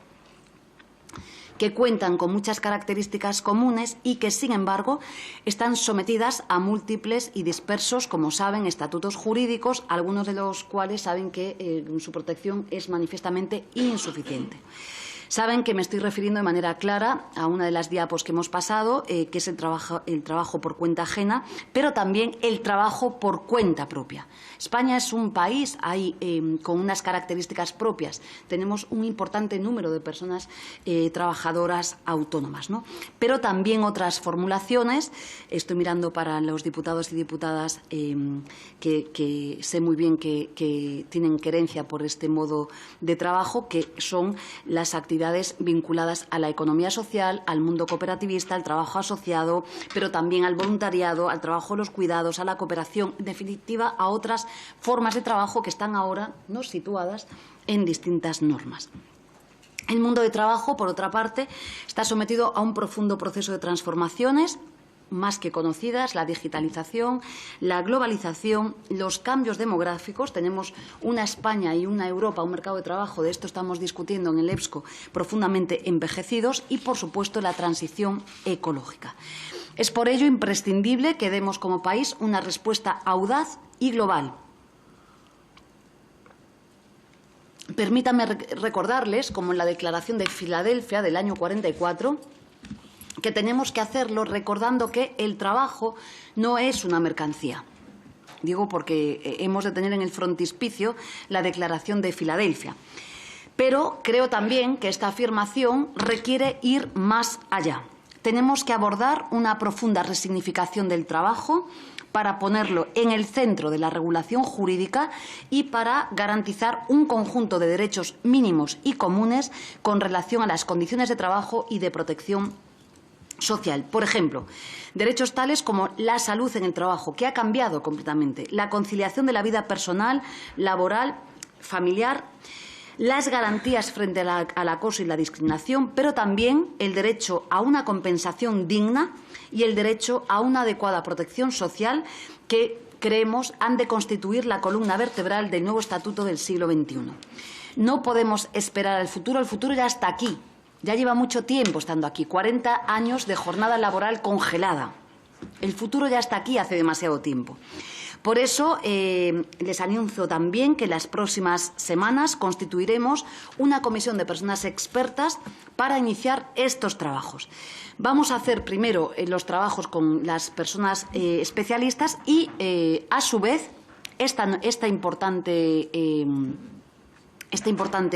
que cuentan con muchas características comunes y que, sin embargo, están sometidas a múltiples y dispersos, como saben, estatutos jurídicos, algunos de los cuales saben que su protección es manifiestamente insuficiente. Saben que me estoy refiriendo de manera clara a una de las diapos que hemos pasado, que es el trabajo por cuenta ajena, pero también el trabajo por cuenta propia. España es un país con unas características propias. Tenemos un importante número de personas trabajadoras autónomas, ¿no? Pero también otras formulaciones. Estoy mirando para los diputados y diputadas que sé muy bien que tienen querencia por este modo de trabajo, que son las actividades vinculadas a la economía social, al mundo cooperativista, al trabajo asociado, pero también al voluntariado, al trabajo de los cuidados, a la cooperación, en definitiva, a otras formas de trabajo que están ahora, ¿no?, situadas en distintas normas. El mundo de trabajo, por otra parte, está sometido a un profundo proceso de transformaciones más que conocidas: la digitalización, la globalización, los cambios demográficos. Tenemos una España y una Europa, un mercado de trabajo, de esto estamos discutiendo en el EPSCO, profundamente envejecidos, y, por supuesto, la transición ecológica. Es por ello imprescindible que demos como país una respuesta audaz y global. Permítanme recordarles, como en la Declaración de Filadelfia del año 44, que tenemos que hacerlo recordando que el trabajo no es una mercancía. Digo porque hemos de tener en el frontispicio la Declaración de Filadelfia. Pero creo también que esta afirmación requiere ir más allá. Tenemos que abordar una profunda resignificación del trabajo para ponerlo en el centro de la regulación jurídica y para garantizar un conjunto de derechos mínimos y comunes con relación a las condiciones de trabajo y de protección social. Por ejemplo, derechos tales como la salud en el trabajo, que ha cambiado completamente, la conciliación de la vida personal, laboral, familiar, las garantías frente al acoso y la discriminación, pero también el derecho a una compensación digna y el derecho a una adecuada protección social, que creemos han de constituir la columna vertebral del nuevo estatuto del siglo XXI. No podemos esperar al futuro, el futuro ya está aquí. Ya lleva mucho tiempo estando aquí, 40 años de jornada laboral congelada. El futuro ya está aquí hace demasiado tiempo. Por eso les anuncio también que en las próximas semanas constituiremos una comisión de personas expertas para iniciar estos trabajos. Vamos a hacer primero los trabajos con las personas especialistas y, a su vez, este importante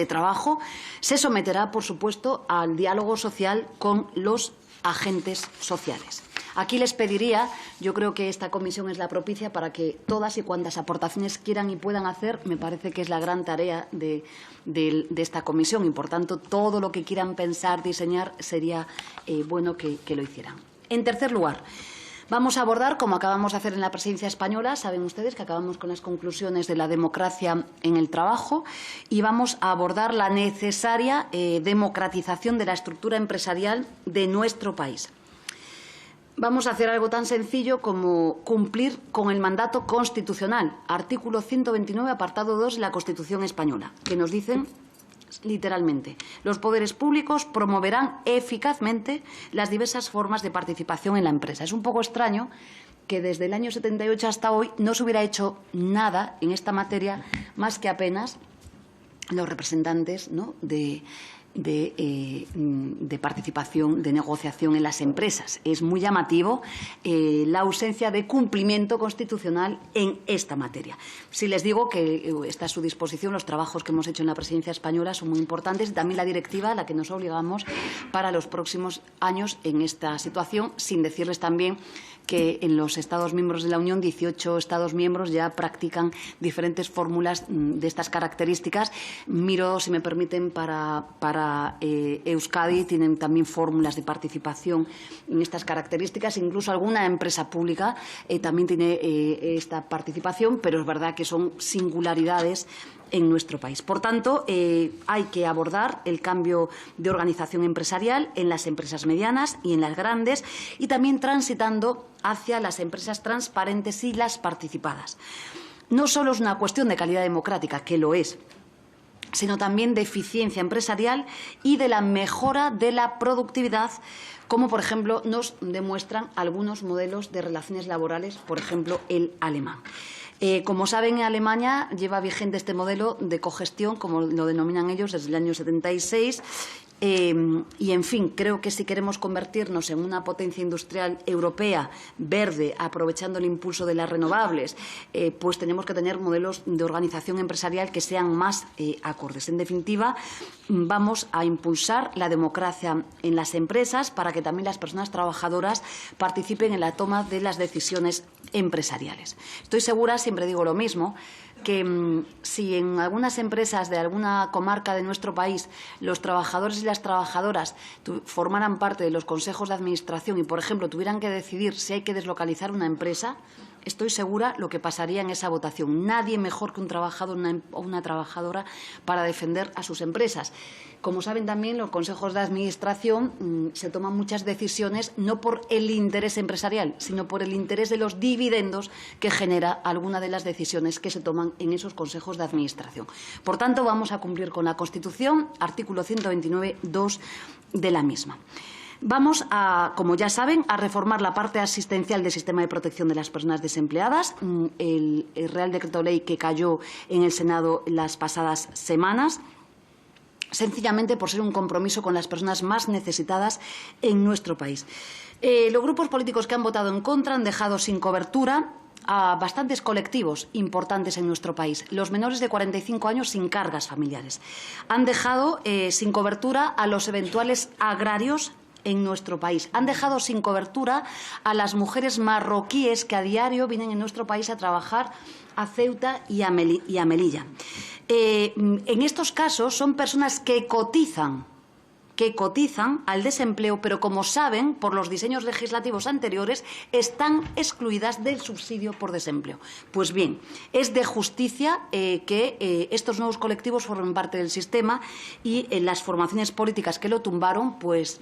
trabajo se someterá, por supuesto, al diálogo social con los agentes sociales. Aquí les pediría, yo creo que esta comisión es la propicia para que todas y cuantas aportaciones quieran y puedan hacer, me parece que es la gran tarea de esta comisión, y, por tanto, todo lo que quieran pensar, diseñar, sería bueno que lo hicieran. En tercer lugar, vamos a abordar, como acabamos de hacer en la presidencia española, saben ustedes que acabamos con las conclusiones de la democracia en el trabajo, y vamos a abordar la necesaria democratización de la estructura empresarial de nuestro país. Vamos a hacer algo tan sencillo como cumplir con el mandato constitucional, artículo 129, apartado 2 de la Constitución española, que nos dicen literalmente: los poderes públicos promoverán eficazmente las diversas formas de participación en la empresa. Es un poco extraño que desde el año 78 hasta hoy no se hubiera hecho nada en esta materia, más que apenas los representantes, ¿no?, de participación, de negociación en las empresas. Es muy llamativo la ausencia de cumplimiento constitucional en esta materia. Si les digo que está a su disposición, los trabajos que hemos hecho en la presidencia española son muy importantes, y también la directiva a la que nos obligamos para los próximos años en esta situación, sin decirles también que en los Estados miembros de la Unión, 18 Estados miembros ya practican diferentes fórmulas de estas características. Miro, si me permiten, para Euskadi tienen también fórmulas de participación en estas características. Incluso alguna empresa pública también tiene esta participación, pero es verdad que son singularidades en nuestro país. Por tanto, hay que abordar el cambio de organización empresarial en las empresas medianas y en las grandes, y también transitando hacia las empresas transparentes y las participadas. No solo es una cuestión de calidad democrática, que lo es, sino también de eficiencia empresarial y de la mejora de la productividad, como, por ejemplo, nos demuestran algunos modelos de relaciones laborales, por ejemplo, el alemán. Como saben, en Alemania lleva vigente este modelo de cogestión, como lo denominan ellos, desde el año 76, y, en fin, creo que si queremos convertirnos en una potencia industrial europea verde, aprovechando el impulso de las renovables, pues tenemos que tener modelos de organización empresarial que sean más acordes. En definitiva, vamos a impulsar la democracia en las empresas para que también las personas trabajadoras participen en la toma de las decisiones empresariales. Estoy segura, siempre digo lo mismo, que si en algunas empresas de alguna comarca de nuestro país los trabajadores y las trabajadoras formaran parte de los consejos de administración y, por ejemplo, tuvieran que decidir si hay que deslocalizar una empresa, estoy segura lo que pasaría en esa votación. Nadie mejor que un trabajador o una trabajadora para defender a sus empresas. Como saben también, los consejos de administración se toman muchas decisiones no por el interés empresarial, sino por el interés de los dividendos que genera alguna de las decisiones que se toman en esos consejos de administración. Por tanto, vamos a cumplir con la Constitución, artículo 129.2 de la misma. Vamos a, como ya saben, a reformar la parte asistencial del sistema de protección de las personas desempleadas, el Real Decreto Ley que cayó en el Senado las pasadas semanas, sencillamente por ser un compromiso con las personas más necesitadas en nuestro país. Los grupos políticos que han votado en contra han dejado sin cobertura a bastantes colectivos importantes en nuestro país. Los menores de 45 años sin cargas familiares. Han dejado sin cobertura a los eventuales agrarios en nuestro país. Han dejado sin cobertura a las mujeres marroquíes que a diario vienen en nuestro país a trabajar a Ceuta y a Melilla. En estos casos son personas que cotizan al desempleo, pero como saben, por los diseños legislativos anteriores, están excluidas del subsidio por desempleo. Pues bien, es de justicia que estos nuevos colectivos formen parte del sistema y las formaciones políticas que lo tumbaron pues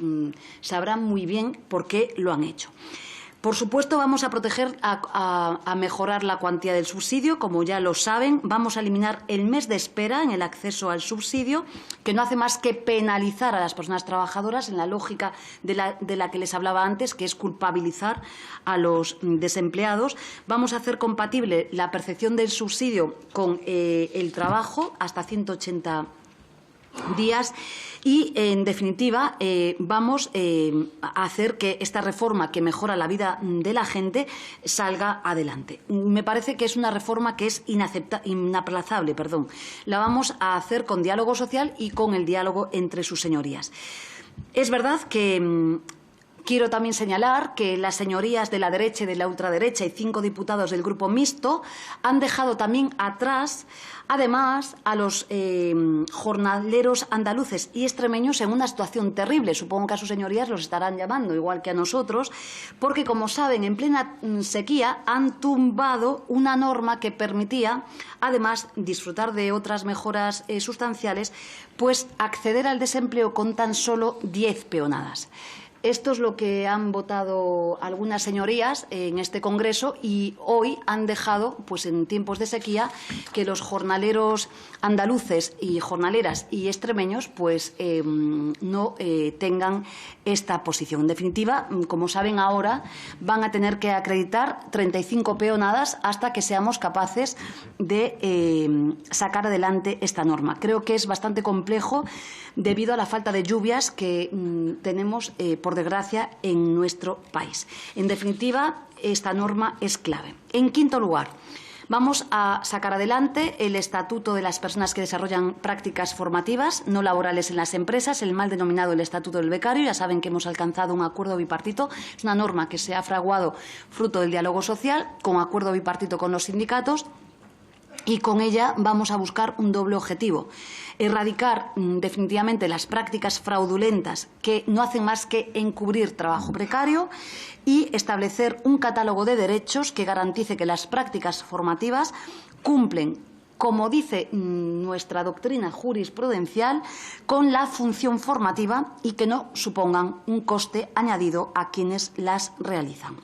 sabrán muy bien por qué lo han hecho. Por supuesto, vamos a proteger, a mejorar la cuantía del subsidio, como ya lo saben. Vamos a eliminar el mes de espera en el acceso al subsidio, que no hace más que penalizar a las personas trabajadoras en la lógica de la que les hablaba antes, que es culpabilizar a los desempleados. Vamos a hacer compatible la percepción del subsidio con el trabajo hasta 180 días y, en definitiva, vamos a hacer que esta reforma que mejora la vida de la gente salga adelante. Me parece que es una reforma que es inaplazable. La vamos a hacer con diálogo social y con el diálogo entre sus señorías. Es verdad que quiero también señalar que las señorías de la derecha y de la ultraderecha y 5 diputados del Grupo Mixto han dejado también atrás, además, a los jornaleros andaluces y extremeños en una situación terrible. Supongo que a sus señorías los estarán llamando, igual que a nosotros, porque, como saben, en plena sequía han tumbado una norma que permitía, además, disfrutar de otras mejoras sustanciales, pues acceder al desempleo con tan solo 10 peonadas. Esto es lo que han votado algunas señorías en este Congreso y hoy han dejado, pues en tiempos de sequía, que los jornaleros andaluces y jornaleras y extremeños pues no tengan esta posición. En definitiva, como saben, ahora van a tener que acreditar 35 peonadas hasta que seamos capaces de sacar adelante esta norma. Creo que es bastante complejo debido a la falta de lluvias que tenemos, por desgracia, en nuestro país. En definitiva, esta norma es clave. En quinto lugar, vamos a sacar adelante el Estatuto de las personas que desarrollan prácticas formativas no laborales en las empresas, el mal denominado el Estatuto del Becario. Ya saben que hemos alcanzado un acuerdo bipartito. Es una norma que se ha fraguado fruto del diálogo social, con acuerdo bipartito con los sindicatos. Y con ella vamos a buscar un doble objetivo: erradicar definitivamente las prácticas fraudulentas que no hacen más que encubrir trabajo precario y establecer un catálogo de derechos que garantice que las prácticas formativas cumplen, como dice nuestra doctrina jurisprudencial, con la función formativa y que no supongan un coste añadido a quienes las realizan.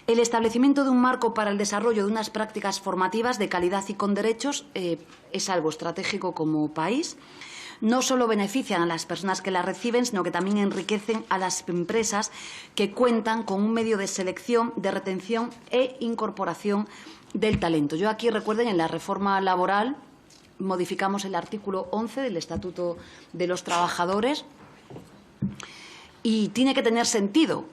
El establecimiento de un marco para el desarrollo de unas prácticas formativas de calidad y con derechos es algo estratégico como país. No solo benefician a las personas que las reciben, sino que también enriquecen a las empresas que cuentan con un medio de selección, de retención e incorporación del talento. Yo aquí, recuerden, en la reforma laboral modificamos el artículo 11 del Estatuto de los Trabajadores, y tiene que tener sentido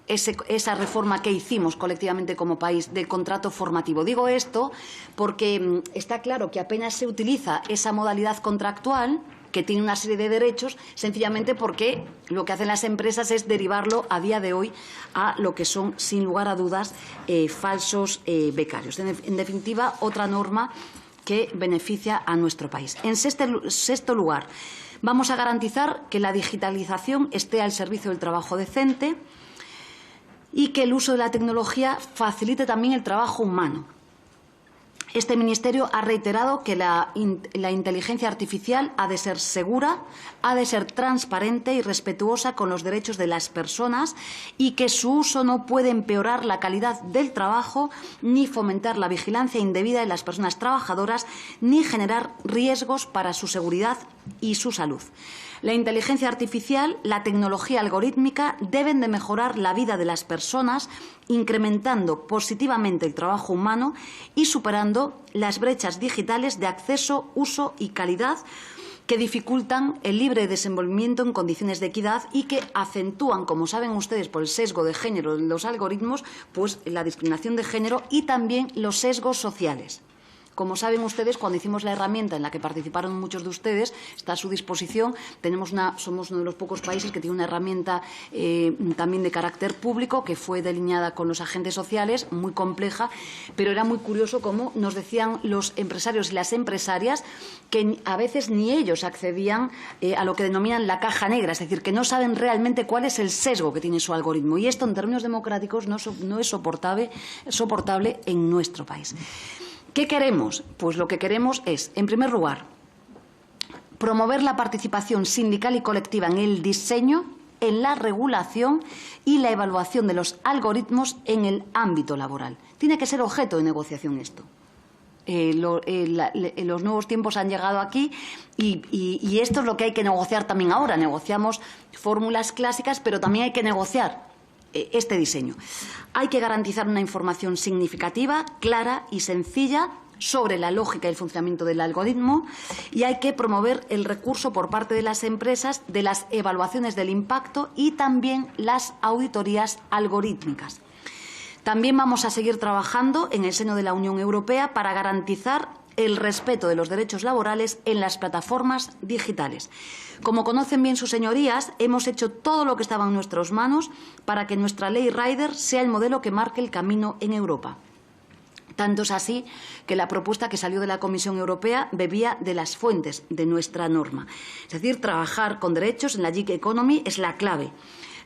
esa reforma que hicimos colectivamente como país del contrato formativo. Digo esto porque está claro que apenas se utiliza esa modalidad contractual, que tiene una serie de derechos, sencillamente porque lo que hacen las empresas es derivarlo a día de hoy a lo que son, sin lugar a dudas, falsos becarios. En definitiva, otra norma que beneficia a nuestro país. En sexto lugar, vamos a garantizar que la digitalización esté al servicio del trabajo decente y que el uso de la tecnología facilite también el trabajo humano. Este Ministerio ha reiterado que la inteligencia artificial ha de ser segura, ha de ser transparente y respetuosa con los derechos de las personas y que su uso no puede empeorar la calidad del trabajo ni fomentar la vigilancia indebida de las personas trabajadoras ni generar riesgos para su seguridad y su salud. La inteligencia artificial, la tecnología algorítmica deben de mejorar la vida de las personas, incrementando positivamente el trabajo humano y superando las brechas digitales de acceso, uso y calidad que dificultan el libre desenvolvimiento en condiciones de equidad y que acentúan, como saben ustedes, por el sesgo de género de los algoritmos, pues la discriminación de género y también los sesgos sociales. Como saben ustedes, cuando hicimos la herramienta en la que participaron muchos de ustedes, está a su disposición. Somos uno de los pocos países que tiene una herramienta también de carácter público que fue delineada con los agentes sociales, muy compleja, pero era muy curioso cómo nos decían los empresarios y las empresarias que a veces ni ellos accedían a lo que denominan la caja negra, es decir, que no saben realmente cuál es el sesgo que tiene su algoritmo. Y esto, en términos democráticos, no es soportable en nuestro país. ¿Qué queremos? Pues lo que queremos es, en primer lugar, promover la participación sindical y colectiva en el diseño, en la regulación y la evaluación de los algoritmos en el ámbito laboral. Tiene que ser objeto de negociación esto. Los nuevos tiempos han llegado aquí y esto es lo que hay que negociar también ahora. Negociamos fórmulas clásicas, pero también hay que negociar este diseño. Hay que garantizar una información significativa, clara y sencilla sobre la lógica y el funcionamiento del algoritmo y hay que promover el recurso por parte de las empresas de las evaluaciones del impacto y también las auditorías algorítmicas. También vamos a seguir trabajando en el seno de la Unión Europea para garantizar el respeto de los derechos laborales en las plataformas digitales. Como conocen bien sus señorías, hemos hecho todo lo que estaba en nuestras manos para que nuestra ley Rider sea el modelo que marque el camino en Europa. Tanto es así que la propuesta que salió de la Comisión Europea bebía de las fuentes de nuestra norma. Es decir, trabajar con derechos en la gig economy es la clave.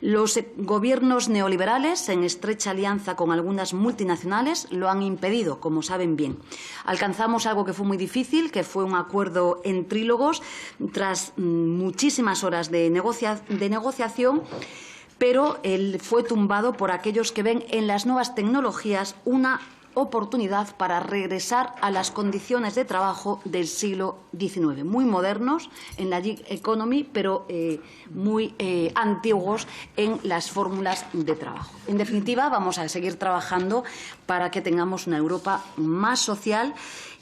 Los gobiernos neoliberales, en estrecha alianza con algunas multinacionales, lo han impedido, como saben bien. Alcanzamos algo que fue muy difícil, que fue un acuerdo en trílogos, tras muchísimas horas de negociación, pero fue tumbado por aquellos que ven en las nuevas tecnologías una oportunidad para regresar a las condiciones de trabajo del siglo XIX, muy modernos en la gig economy, pero muy antiguos en las fórmulas de trabajo. En definitiva, vamos a seguir trabajando para que tengamos una Europa más social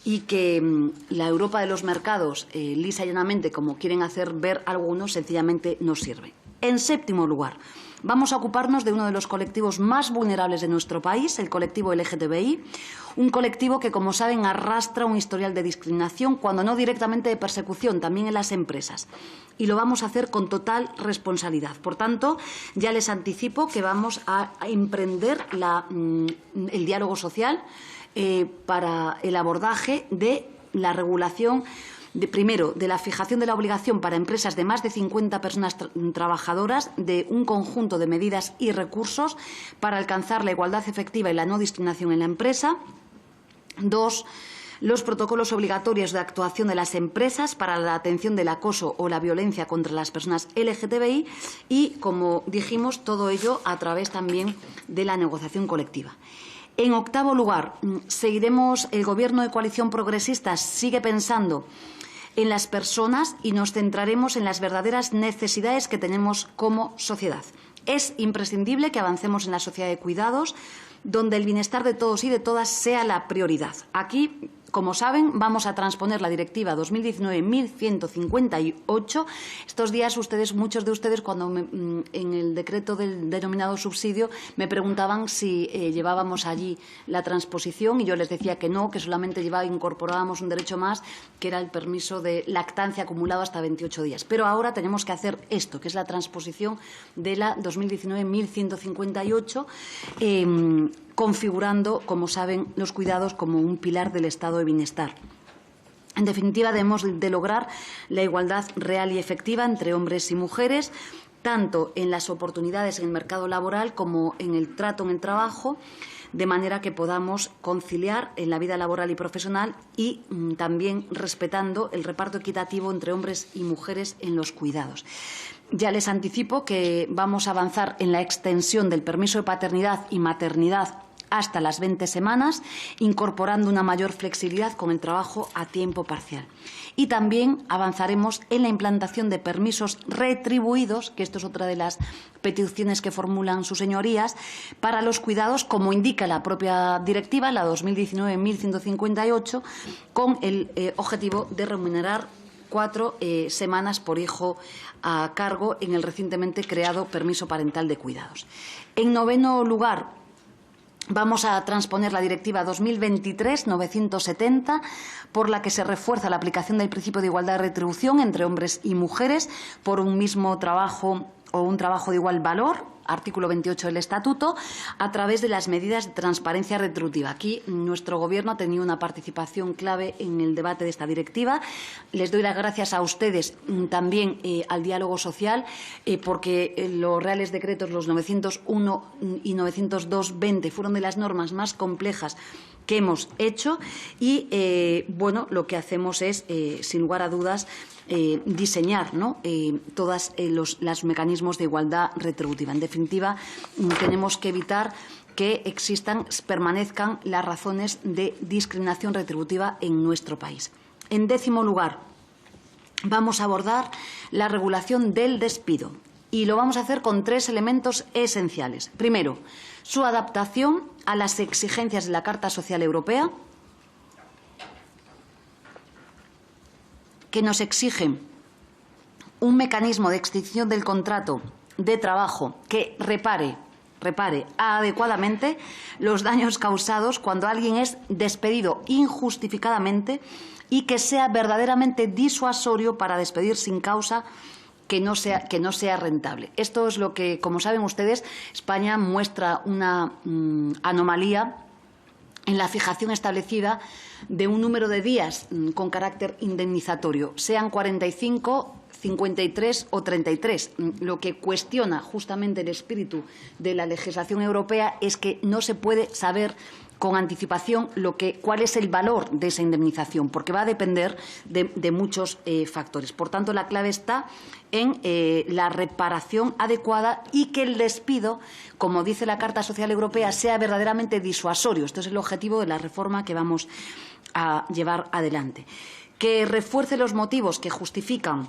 y que la Europa de los mercados, lisa y llanamente, como quieren hacer ver algunos, sencillamente no sirve. En séptimo lugar, vamos a ocuparnos de uno de los colectivos más vulnerables de nuestro país, el colectivo LGTBI, un colectivo que, como saben, arrastra un historial de discriminación, cuando no directamente de persecución, también en las empresas. Y lo vamos a hacer con total responsabilidad. Por tanto, ya les anticipo que vamos a emprender el diálogo social para el abordaje de la regulación primero, de la fijación de la obligación para empresas de más de 50 personas trabajadoras de un conjunto de medidas y recursos para alcanzar la igualdad efectiva y la no discriminación en la empresa. Dos, los protocolos obligatorios de actuación de las empresas para la atención del acoso o la violencia contra las personas LGTBI y, como dijimos, todo ello a través también de la negociación colectiva. En octavo lugar, el Gobierno de coalición progresista sigue pensando en las personas y nos centraremos en las verdaderas necesidades que tenemos como sociedad. Es imprescindible que avancemos en la sociedad de cuidados, donde el bienestar de todos y de todas sea la prioridad. Aquí Como saben, vamos a transponer la Directiva 2019-1158. Estos días muchos de ustedes, cuando en el decreto del denominado subsidio, me preguntaban si llevábamos allí la transposición y yo les decía que no, que solamente incorporábamos un derecho más, que era el permiso de lactancia acumulado hasta 28 días. Pero ahora tenemos que hacer esto, que es la transposición de la 2019-1158, configurando, como saben, los cuidados como un pilar del estado de bienestar. En definitiva, debemos de lograr la igualdad real y efectiva entre hombres y mujeres, tanto en las oportunidades en el mercado laboral como en el trato en el trabajo, de manera que podamos conciliar en la vida laboral y profesional y también respetando el reparto equitativo entre hombres y mujeres en los cuidados. Ya les anticipo que vamos a avanzar en la extensión del permiso de paternidad y maternidad hasta las 20 semanas, incorporando una mayor flexibilidad con el trabajo a tiempo parcial. Y también avanzaremos en la implantación de permisos retribuidos, que esto es otra de las peticiones que formulan sus señorías, para los cuidados, como indica la propia directiva, la 2019-1158, con el objetivo de remunerar 4 semanas por hijo a cargo en el recientemente creado permiso parental de cuidados. En noveno lugar, vamos a transponer la Directiva 2023-970, por la que se refuerza la aplicación del principio de igualdad de retribución entre hombres y mujeres por un mismo trabajo o un trabajo de igual valor, artículo 28 del Estatuto, a través de las medidas de transparencia retributiva. Aquí nuestro Gobierno ha tenido una participación clave en el debate de esta directiva. Les doy las gracias a ustedes, también al diálogo social, porque los reales decretos, los 901 y 902-20, fueron de las normas más complejas que hemos hecho y, bueno, lo que hacemos es, sin lugar a dudas, diseñar, ¿no?, todos los mecanismos de igualdad retributiva. En definitiva, tenemos que evitar que permanezcan las razones de discriminación retributiva en nuestro país. En décimo lugar, vamos a abordar la regulación del despido y lo vamos a hacer con 3 elementos esenciales. Primero, su adaptación a las exigencias de la Carta Social Europea, que nos exigen un mecanismo de extinción del contrato de trabajo que repare adecuadamente los daños causados cuando alguien es despedido injustificadamente y que sea verdaderamente disuasorio para despedir sin causa que no sea rentable. Esto es lo que, como saben ustedes, España muestra una anomalía en la fijación establecida de un número de días con carácter indemnizatorio, sean 45, 53 o 33. Lo que cuestiona justamente el espíritu de la legislación europea es que no se puede saber con anticipación cuál es el valor de esa indemnización, porque va a depender de muchos factores. Por tanto, la clave está en la reparación adecuada y que el despido, como dice la Carta Social Europea, sea verdaderamente disuasorio. Esto es el objetivo de la reforma que vamos a llevar adelante. Que refuerce los motivos que justifican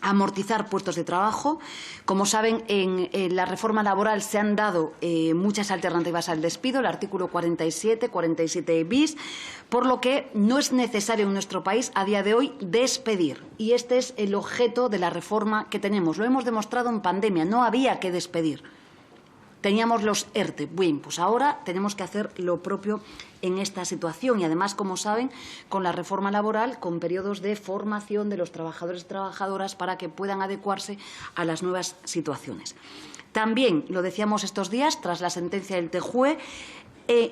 amortizar puestos de trabajo. Como saben, en la reforma laboral se han dado muchas alternativas al despido, el artículo 47, 47 bis, por lo que no es necesario en nuestro país a día de hoy despedir. Y este es el objeto de la reforma que tenemos. Lo hemos demostrado en pandemia, no había que despedir. Teníamos los ERTE. Bien, pues ahora tenemos que hacer lo propio en esta situación y además, como saben, con la reforma laboral, con periodos de formación de los trabajadores y trabajadoras para que puedan adecuarse a las nuevas situaciones. También, lo decíamos estos días, tras la sentencia del TJUE,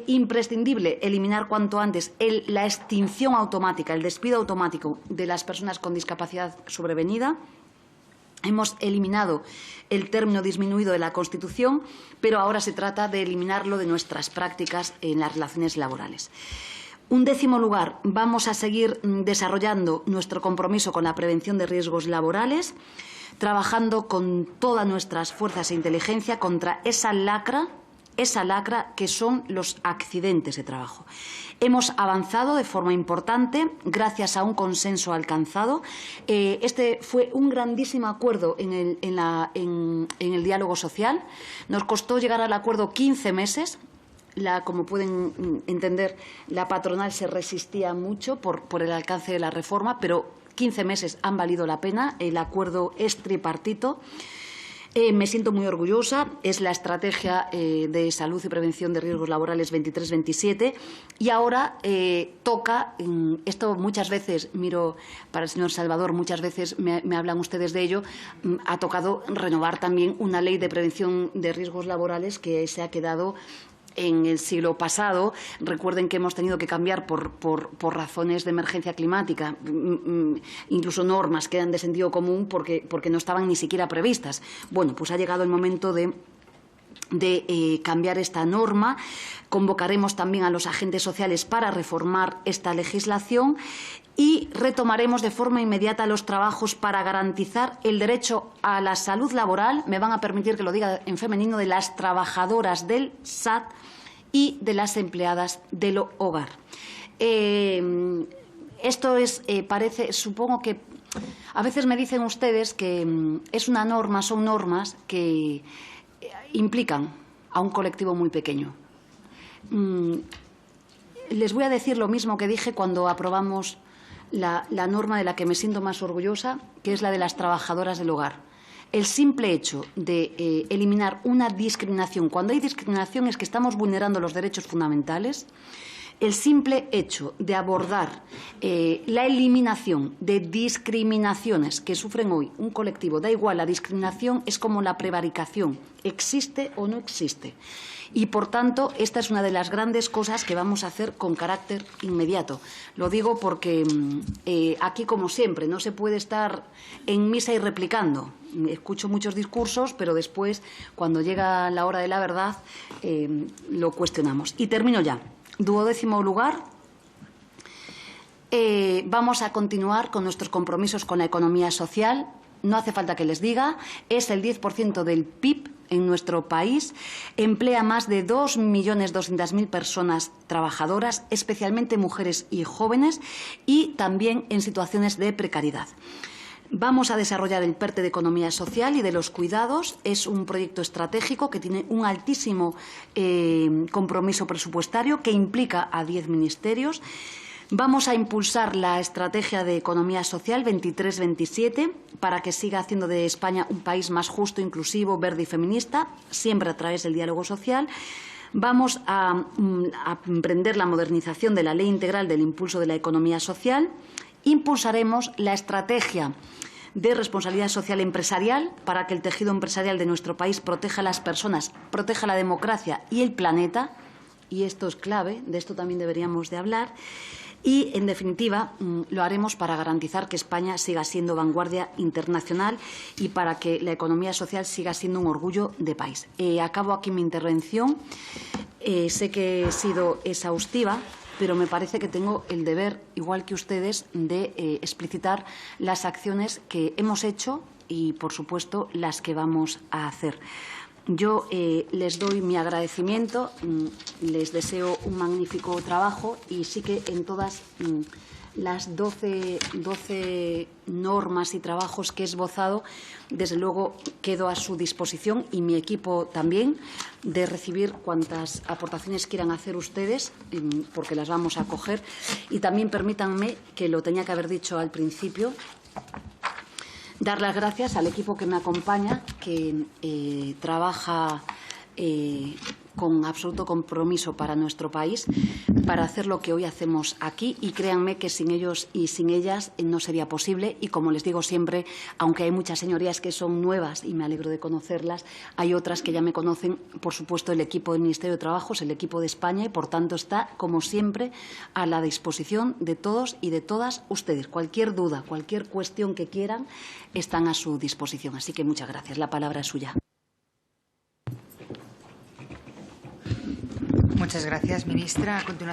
imprescindible eliminar cuanto antes la extinción automática, el despido automático de las personas con discapacidad sobrevenida. Hemos eliminado el término disminuido de la Constitución, pero ahora se trata de eliminarlo de nuestras prácticas en las relaciones laborales. En décimo lugar, vamos a seguir desarrollando nuestro compromiso con la prevención de riesgos laborales, trabajando con todas nuestras fuerzas e inteligencia contra esa lacra que son los accidentes de trabajo. Hemos avanzado de forma importante gracias a un consenso alcanzado. Este fue un grandísimo acuerdo en el diálogo social. Nos costó llegar al acuerdo 15 meses. como pueden entender, la patronal se resistía mucho por el alcance de la reforma, pero 15 meses han valido la pena. El acuerdo es tripartito. Me siento muy orgullosa. Es la estrategia de salud y prevención de riesgos laborales 23-27 y ahora toca, esto muchas veces, miro para el señor Salvador, muchas veces me hablan ustedes de ello, ha tocado renovar también una ley de prevención de riesgos laborales que se ha quedado en el siglo pasado. Recuerden que hemos tenido que cambiar por razones de emergencia climática, incluso normas que eran de sentido común porque no estaban ni siquiera previstas. Bueno, pues ha llegado el momento de cambiar esta norma. Convocaremos también a los agentes sociales para reformar esta legislación y retomaremos de forma inmediata los trabajos para garantizar el derecho a la salud laboral, me van a permitir que lo diga en femenino, de las trabajadoras del SAT y de las empleadas del hogar. Esto parece, supongo que a veces me dicen ustedes que es una norma, son normas que implican a un colectivo muy pequeño. Les voy a decir lo mismo que dije cuando aprobamos la norma de la que me siento más orgullosa, que es la de las trabajadoras del hogar. El simple hecho de eliminar una discriminación, cuando hay discriminación es que estamos vulnerando los derechos fundamentales. El simple hecho de abordar la eliminación de discriminaciones que sufren hoy un colectivo, da igual, la discriminación es como la prevaricación, existe o no existe. Y, por tanto, esta es una de las grandes cosas que vamos a hacer con carácter inmediato. Lo digo porque aquí, como siempre, no se puede estar en misa y replicando. Escucho muchos discursos, pero después, cuando llega la hora de la verdad, lo cuestionamos. Y termino ya. 12º lugar, vamos a continuar con nuestros compromisos con la economía social. No hace falta que les diga, es el 10% del PIB en nuestro país, emplea más de 2.200.000 personas trabajadoras, especialmente mujeres y jóvenes, y también en situaciones de precariedad. Vamos a desarrollar el PERTE de Economía Social y de los Cuidados. Es un proyecto estratégico que tiene un altísimo compromiso presupuestario que implica a 10 ministerios. Vamos a impulsar la estrategia de economía social 23-27 para que siga haciendo de España un país más justo, inclusivo, verde y feminista, siempre a través del diálogo social. Vamos a emprender la modernización de la Ley Integral del Impulso de la Economía Social. Impulsaremos la estrategia de responsabilidad social empresarial para que el tejido empresarial de nuestro país proteja a las personas, proteja la democracia y el planeta. Y esto es clave, de esto también deberíamos de hablar. Y, en definitiva, lo haremos para garantizar que España siga siendo vanguardia internacional y para que la economía social siga siendo un orgullo de país. Acabo aquí mi intervención. Sé que he sido exhaustiva, pero me parece que tengo el deber, igual que ustedes, de explicitar las acciones que hemos hecho y, por supuesto, las que vamos a hacer. Yo les doy mi agradecimiento, les deseo un magnífico trabajo y sí que en todas las 12 normas y trabajos que he esbozado, desde luego quedo a su disposición y mi equipo también de recibir cuantas aportaciones quieran hacer ustedes, porque las vamos a acoger. Y también permítanme, que lo tenía que haber dicho al principio, dar las gracias al equipo que me acompaña, que trabaja con absoluto compromiso para nuestro país, para hacer lo que hoy hacemos aquí. Y créanme que sin ellos y sin ellas no sería posible. Y como les digo siempre, aunque hay muchas señorías que son nuevas y me alegro de conocerlas, hay otras que ya me conocen, por supuesto, el equipo del Ministerio de Trabajo, el equipo de España, y por tanto está, como siempre, a la disposición de todos y de todas ustedes. Cualquier duda, cualquier cuestión que quieran, están a su disposición. Así que muchas gracias. La palabra es suya. Muchas gracias, ministra. A continuación.